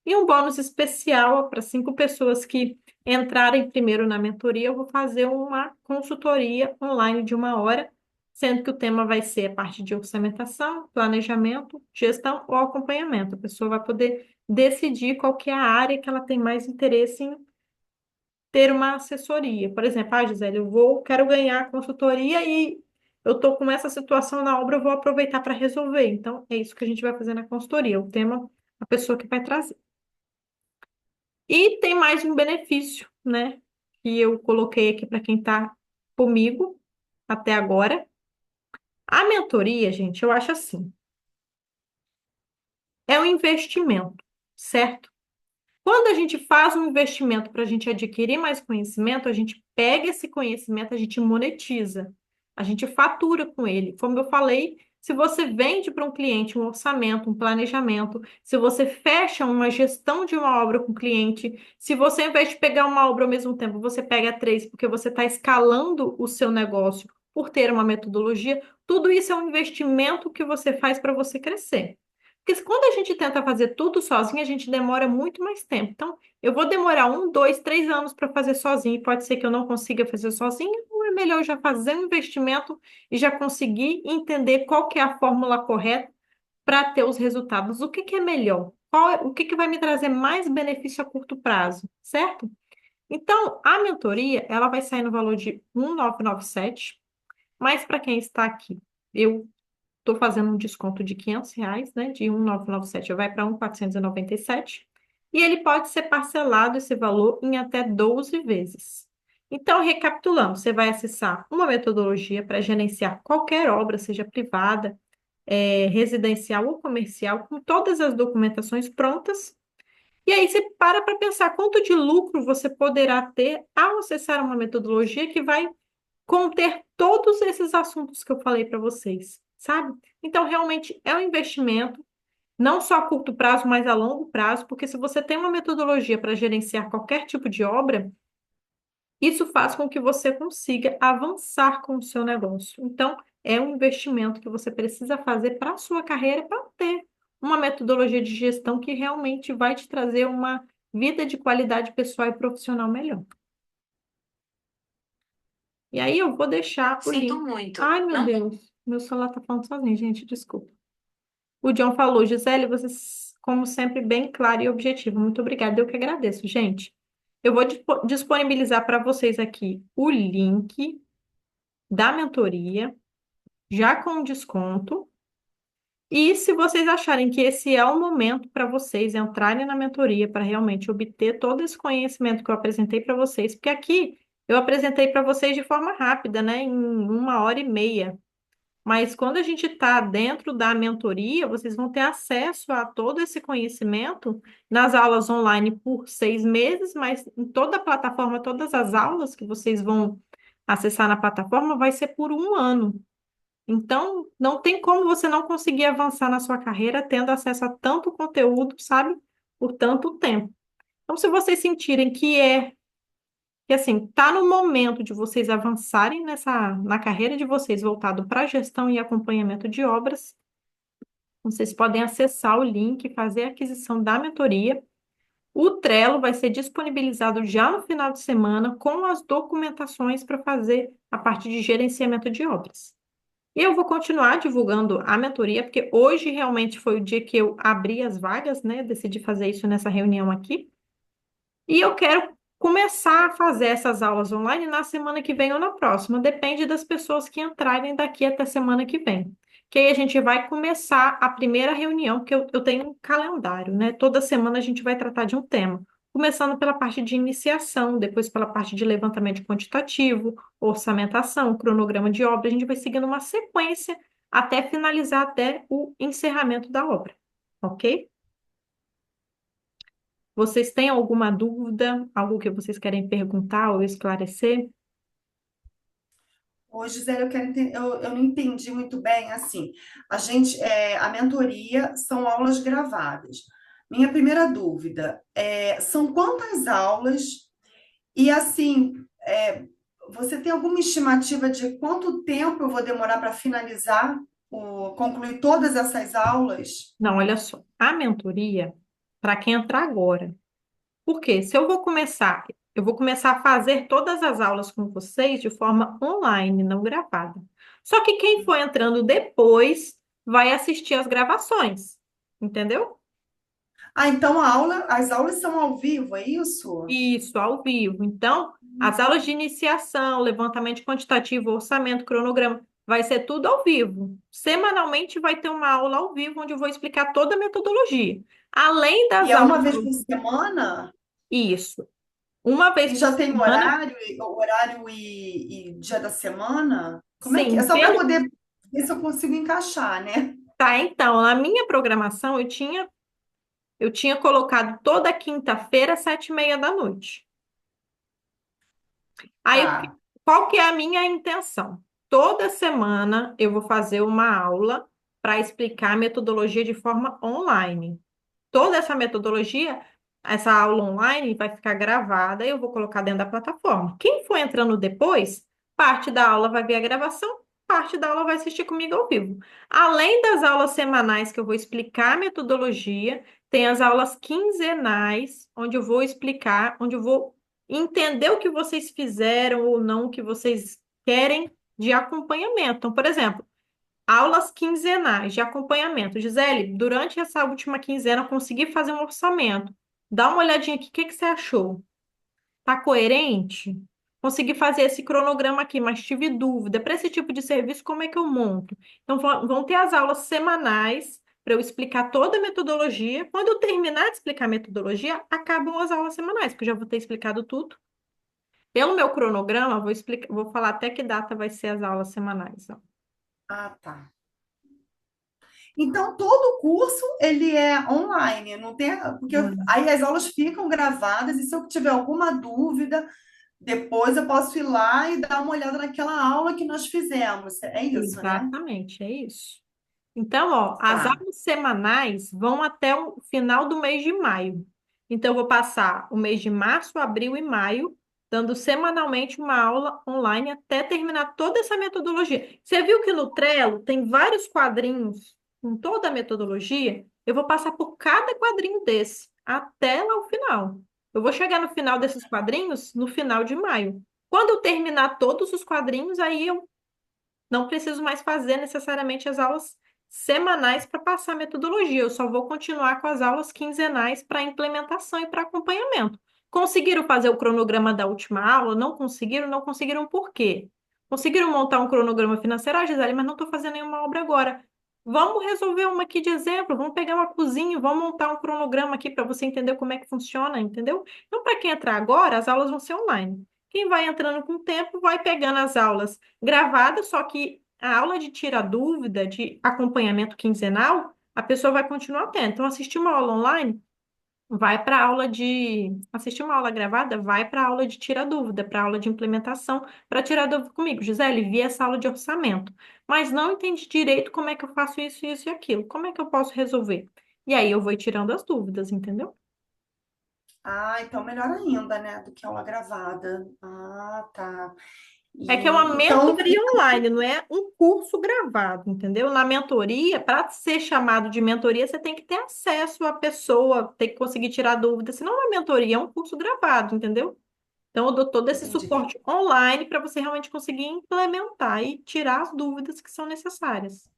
E um bônus especial para 5 pessoas que entrarem primeiro na mentoria, eu vou fazer uma consultoria online de 1 hora, sendo que o tema vai ser a parte de orçamentação, planejamento, gestão ou acompanhamento. A pessoa vai poder decidir qual que é a área que ela tem mais interesse em ter uma assessoria. Por exemplo, Gisele, quero ganhar consultoria e eu estou com essa situação na obra, eu vou aproveitar para resolver. Então, é isso que a gente vai fazer na consultoria, o tema, a pessoa que vai trazer. E tem mais um benefício, né? Que eu coloquei aqui para quem está comigo até agora. A mentoria, gente, eu acho assim, é um investimento, certo? Quando a gente faz um investimento para a gente adquirir mais conhecimento, a gente pega esse conhecimento, a gente monetiza, a gente fatura com ele. Como eu falei, se você vende para um cliente um orçamento, um planejamento, se você fecha uma gestão de uma obra com o cliente, se você, ao invés de pegar uma obra ao mesmo tempo, você pega 3, porque você está escalando o seu negócio por ter uma metodologia, tudo isso é um investimento que você faz para você crescer. Porque quando a gente tenta fazer tudo sozinho, a gente demora muito mais tempo. Então, eu vou demorar 1, 2, 3 anos para fazer sozinho, e pode ser que eu não consiga fazer sozinho, ou é melhor eu já fazer um investimento e já conseguir entender qual que é a fórmula correta para ter os resultados. O que que é melhor? O que que vai me trazer mais benefício a curto prazo, certo? Então, a mentoria, ela vai sair no valor de 1.997, mas para quem está aqui, eu estou fazendo um desconto de R$ 500, né? De 1.997 vai para 1.497. E ele pode ser parcelado esse valor em até 12 vezes. Então, recapitulando, você vai acessar uma metodologia para gerenciar qualquer obra, seja privada, residencial ou comercial, com todas as documentações prontas. E aí você para pensar quanto de lucro você poderá ter ao acessar uma metodologia que vai conter todos esses assuntos que eu falei para vocês, sabe? Então, realmente é um investimento, não só a curto prazo, mas a longo prazo, porque se você tem uma metodologia para gerenciar qualquer tipo de obra, isso faz com que você consiga avançar com o seu negócio. Então, é um investimento que você precisa fazer para a sua carreira para ter uma metodologia de gestão que realmente vai te trazer uma vida de qualidade pessoal e profissional melhor. E aí eu vou deixar o Sinto link. muito. Ai, meu Não. Deus, meu celular tá falando sozinho, gente, desculpa. O John falou, Gisele, você, como sempre, bem claro e objetivo. Muito obrigada, eu que agradeço, gente. Eu vou disponibilizar para vocês aqui o link da mentoria, já com desconto. E se vocês acharem que esse é o momento para vocês entrarem na mentoria para realmente obter todo esse conhecimento que eu apresentei para vocês, porque aqui eu apresentei para vocês de forma rápida, né, em 1 hora e meia. Mas quando a gente está dentro da mentoria, vocês vão ter acesso a todo esse conhecimento nas aulas online por 6 meses, mas em toda a plataforma, todas as aulas que vocês vão acessar na plataforma vai ser por 1 ano. Então, não tem como você não conseguir avançar na sua carreira tendo acesso a tanto conteúdo, sabe? Por tanto tempo. Então, se vocês sentirem que assim, tá no momento de vocês avançarem na carreira de vocês voltado para gestão e acompanhamento de obras, vocês podem acessar o link e fazer a aquisição da mentoria. O Trello vai ser disponibilizado já no final de semana com as documentações para fazer a parte de gerenciamento de obras. E eu vou continuar divulgando a mentoria, porque hoje realmente foi o dia que eu abri as vagas, né? Decidi fazer isso nessa reunião aqui. E eu quero começar a fazer essas aulas online na semana que vem ou na próxima. Depende das pessoas que entrarem daqui até semana que vem. Que aí a gente vai começar a primeira reunião, porque eu tenho um calendário, né? Toda semana a gente vai tratar de um tema. Começando pela parte de iniciação, depois pela parte de levantamento quantitativo, orçamentação, cronograma de obra. A gente vai seguindo uma sequência até finalizar até o encerramento da obra, ok? Vocês têm alguma dúvida, algo que vocês querem perguntar ou esclarecer? Ô, Gisele, eu não entendi muito bem, assim, a mentoria são aulas gravadas. Minha primeira dúvida são quantas aulas e, assim, você tem alguma estimativa de quanto tempo eu vou demorar para finalizar, concluir todas essas aulas? Não, olha só. A mentoria, para quem entrar agora. Porque se eu vou começar a fazer todas as aulas com vocês de forma online, não gravada. Só que quem for entrando depois vai assistir as gravações, entendeu? Ah, então as aulas são ao vivo, é isso? Isso, ao vivo. Então, as aulas de iniciação, levantamento quantitativo, orçamento, cronograma, vai ser tudo ao vivo. Semanalmente vai ter uma aula ao vivo onde eu vou explicar toda a metodologia. Além E das é aulas, uma vez por semana? isso, uma vez E por já tem semana, horário e dia da semana? Como é que é? sim, Só para poder ver se eu consigo encaixar, né? tá, então, na minha programação eu tinha colocado toda quinta-feira, 7h30 da noite. Aí, Tá. qual que é a minha intenção? Toda semana eu vou fazer uma aula para explicar a metodologia de forma online. Toda essa metodologia, essa aula online vai ficar gravada e eu vou colocar dentro da plataforma. Quem for entrando depois, parte da aula vai ver a gravação, parte da aula vai assistir comigo ao vivo. Além das aulas semanais que eu vou explicar a metodologia, tem as aulas quinzenais, onde eu vou explicar, onde eu vou entender o que vocês fizeram ou não, o que vocês querem de acompanhamento. Então, por exemplo, aulas quinzenais de acompanhamento. Gisele, durante essa última quinzena, eu consegui fazer um orçamento. Dá uma olhadinha aqui, o que que você achou? Tá coerente? Consegui fazer esse cronograma aqui, mas tive dúvida. Para esse tipo de serviço, como é que eu monto? Então, vão ter as aulas semanais para eu explicar toda a metodologia. Quando eu terminar de explicar a metodologia, acabam as aulas semanais, porque eu já vou ter explicado tudo. Pelo meu cronograma, vou explicar, vou falar até que data vai ser as aulas semanais, ó. Ah, tá. Então, todo o curso, ele é online, não tem, porque aí as aulas ficam gravadas e se eu tiver alguma dúvida, depois eu posso ir lá e dar uma olhada naquela aula que nós fizemos. É isso, né? Exatamente, é isso. Então, ó, as Tá. aulas semanais vão até o final do mês de maio. Então, eu vou passar o mês de março, abril e maio, dando semanalmente uma aula online até terminar toda essa metodologia. Você viu que no Trello tem vários quadrinhos com toda a metodologia? Eu vou passar por cada quadrinho desse, até lá o final. Eu vou chegar no final desses quadrinhos no final de maio. Quando eu terminar todos os quadrinhos, aí eu não preciso mais fazer necessariamente as aulas semanais para passar a metodologia. Eu só vou continuar com as aulas quinzenais para implementação e para acompanhamento. Conseguiram fazer o cronograma da última aula? Não conseguiram? Não conseguiram por quê? Conseguiram montar um cronograma financeiro? Ah, Gisele, mas não estou fazendo nenhuma obra agora. Vamos resolver uma aqui de exemplo. Vamos pegar uma cozinha, vamos montar um cronograma aqui para você entender como é que funciona, entendeu? Então, para quem entrar agora, as aulas vão ser online. Quem vai entrando com o tempo vai pegando as aulas gravadas, só que a aula de tira dúvida, de acompanhamento quinzenal, a pessoa vai continuar tendo. Então, assistir uma aula online, vai para a aula de. Assistir uma aula gravada, vai para a aula de tira dúvida, para a aula de implementação, para tirar dúvida comigo. Gisele, vi essa aula de orçamento, mas não entendi direito como é que eu faço isso, isso e aquilo. Como é que eu posso resolver? E aí eu vou ir tirando as dúvidas, entendeu? Ah, então melhor ainda, né? Do que aula gravada. Ah, tá. É que é uma E então, mentoria online, não é um curso gravado, entendeu? Na mentoria, para ser chamado de mentoria, você tem que ter acesso à pessoa, tem que conseguir tirar dúvidas. Senão, uma mentoria é um curso gravado, entendeu? Então, eu dou todo esse entendi. suporte online para você realmente conseguir implementar e tirar as dúvidas que são necessárias.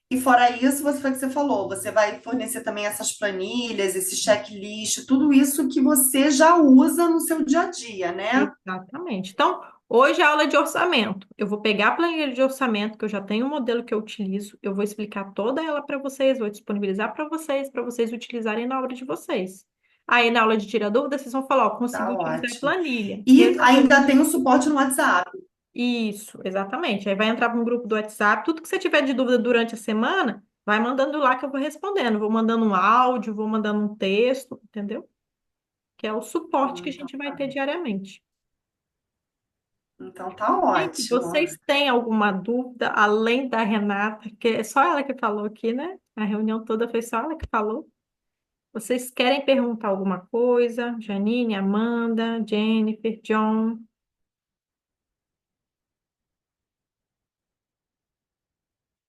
E fora isso, você foi o que você falou, você vai fornecer também essas planilhas, esse checklist, tudo isso que você já usa no seu dia a dia, né? Exatamente. Então, hoje é aula de orçamento. Eu vou pegar a planilha de orçamento, que eu já tenho um modelo que eu utilizo, eu vou explicar toda ela para vocês, vou disponibilizar para vocês utilizarem na aula de vocês. Aí, na aula de tira dúvida, vocês vão falar, ó, consegui Tá utilizar a ótimo. planilha. E Resolveu. ainda tem o suporte no WhatsApp. Isso, exatamente. Aí vai entrar para um grupo do WhatsApp. Tudo que você tiver de dúvida durante a semana, vai mandando lá que eu vou respondendo. Vou mandando um áudio, vou mandando um texto, entendeu? Que é o suporte que a Então, gente vai tá. ter diariamente. Então tá Gente, ótimo. vocês têm alguma dúvida além da Renata, que é só ela que falou aqui, né? A reunião toda foi só ela que falou. Vocês querem perguntar alguma coisa? Janine, Amanda, Jennifer, John?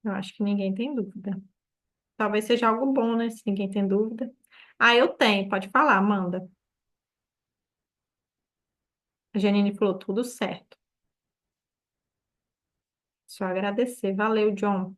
Eu acho que ninguém tem dúvida. Talvez seja algo bom, né? Se ninguém tem dúvida. Ah, eu tenho, pode falar, Amanda. A Janine falou tudo certo. Só agradecer. Valeu, John.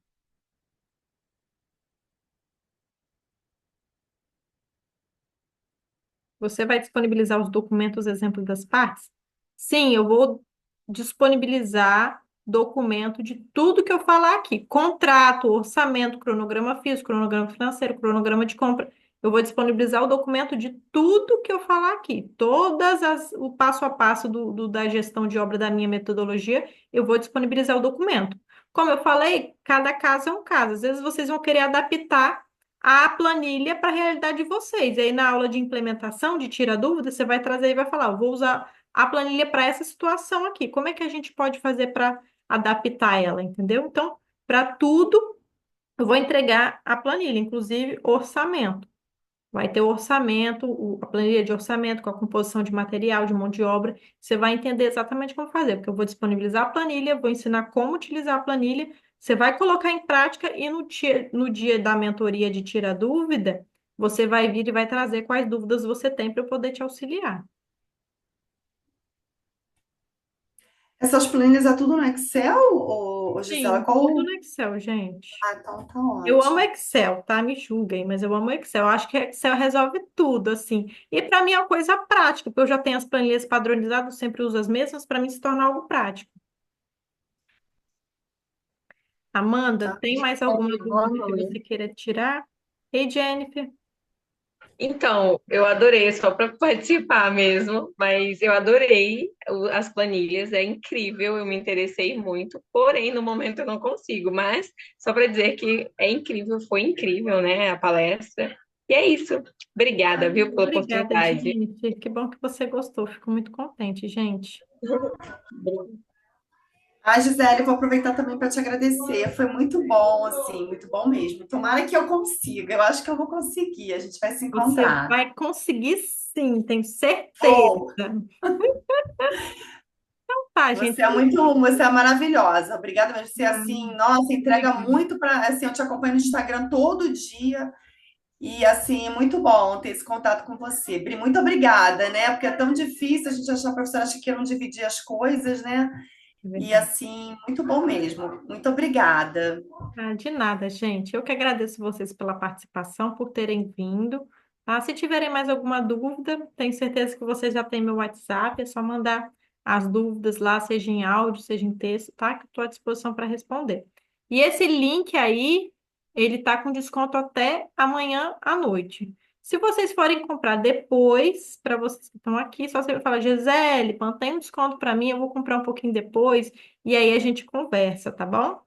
Você vai disponibilizar os documentos, exemplo das partes? Sim, eu vou disponibilizar documento de tudo que eu falar aqui: contrato, orçamento, cronograma físico, cronograma financeiro, cronograma de compra. Eu vou disponibilizar o documento de tudo que eu falar aqui, o passo a passo da gestão de obra da minha metodologia, eu vou disponibilizar o documento. Como eu falei, cada caso é um caso. Às vezes vocês vão querer adaptar a planilha para a realidade de vocês. E aí, na aula de implementação, de tira dúvida, você vai trazer e vai falar: eu vou usar a planilha para essa situação aqui. Como é que a gente pode fazer para adaptar ela, entendeu? Então, para tudo, eu vou entregar a planilha, inclusive orçamento. Vai ter o orçamento, a planilha de orçamento com a composição de material, de mão de obra. Você vai entender exatamente como fazer, porque eu vou disponibilizar a planilha, vou ensinar como utilizar a planilha. Você vai colocar em prática e no dia da mentoria de tira dúvida, você vai vir e vai trazer quais dúvidas você tem para eu poder te auxiliar. Essas planilhas é tudo no Excel, ô Gisela? Sim, tudo no Excel, gente. Ah, então tá Eu amo ótimo. Excel, tá? Me julguem, mas eu amo Excel. Eu acho que Excel resolve tudo, assim. E para mim é uma coisa prática, porque eu já tenho as planilhas padronizadas, eu sempre uso as mesmas, para mim se tornar algo prático. Amanda, Tá. tem mais alguma Oi, boa dúvida que você noite. queira tirar? Ei, Jennifer. Então, eu adorei, só para participar mesmo, mas eu adorei as planilhas, é incrível, eu me interessei muito, porém, no momento eu não consigo, mas só para dizer que é incrível, foi incrível, né, a palestra. E é isso. Obrigada, viu, pela Obrigada, oportunidade. Jennifer. Que bom que você gostou. Fico muito contente, gente. Ah, Gisele, eu vou aproveitar também para te agradecer. Foi muito bom, assim, muito bom mesmo. Tomara que eu consiga. Eu acho que eu vou conseguir. A gente vai se Você encontrar. vai conseguir sim, tenho certeza. Ou Tá, gente. você é maravilhosa. Obrigada, mas você Ah, assim, nossa, entrega obrigada. muito para, assim, eu te acompanho no Instagram todo dia e assim, é muito bom ter esse contato com você. Muito obrigada, né? Porque é tão difícil a gente achar profissionais que queiram dividir as coisas, né? É E verdade. assim, muito bom mesmo. Muito obrigada. Ah, de nada, gente. Eu que agradeço vocês pela participação, por terem vindo. Ah, se tiverem mais alguma dúvida, tenho certeza que vocês já têm meu WhatsApp, é só mandar as dúvidas lá, seja em áudio, seja em texto, tá? Que estou à disposição para responder. E esse link aí, ele tá com desconto até amanhã à noite. Se vocês forem comprar depois, para vocês que estão aqui, só você fala, Gisele, mantém um desconto para mim, eu vou comprar um pouquinho depois, e aí a gente conversa, tá bom?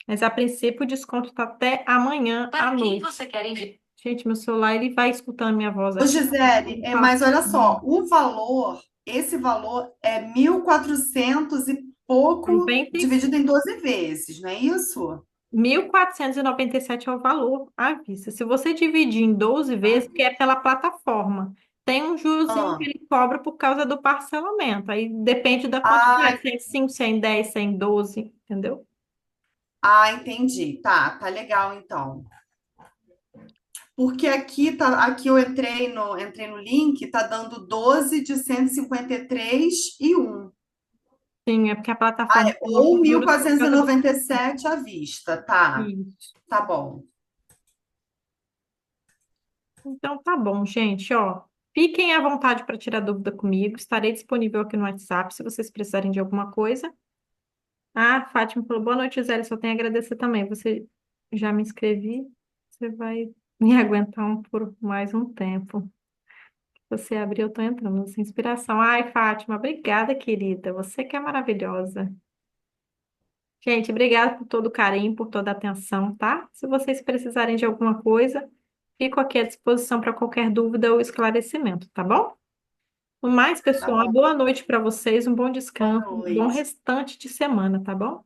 Mas a princípio o desconto está até amanhã à Para quem noite. você quer enviar? Gente, meu celular ele vai escutando minha voz Ô, aqui. Gisele, Ele fala, mas olha só, esse valor é 1.400 e pouco 95. dividido em 12 vezes, não é isso? 1.497 é o valor à vista. Se você dividir em 12 vezes, que é pela plataforma, tem um jurozinho que Ah, ele cobra por causa do parcelamento. Aí depende da quantidade, ah, se é em 5, se é em 10, se é em 12, entendeu? entendi. Tá legal então. Porque aqui eu entrei no link, tá dando 12 de 153 e um. Sim, é porque a plataforma coloca Ou os mil juros por quatrocentos e causa do... noventa e sete à vista. Isso. Tá bom. Então tá bom, gente, ó. Fiquem à vontade para tirar dúvida comigo. Estarei disponível aqui no WhatsApp se vocês precisarem de alguma coisa. Ah, Fátima falou, boa noite, Gisele. Só tenho a agradecer também. Você já me inscrevi. Você vai me aguentar por mais um tempo. Você abriu, eu tô entrando nessa inspiração. Ai, Fátima, obrigada, querida. Você que é maravilhosa. Gente, obrigada por todo o carinho, por toda a atenção, tá? Se vocês precisarem de alguma coisa, fico aqui à disposição para qualquer dúvida ou esclarecimento, tá bom? No mais, Tá pessoal, uma bom. boa noite para vocês, um bom Boa descanso, um bom noite. restante de semana, tá bom?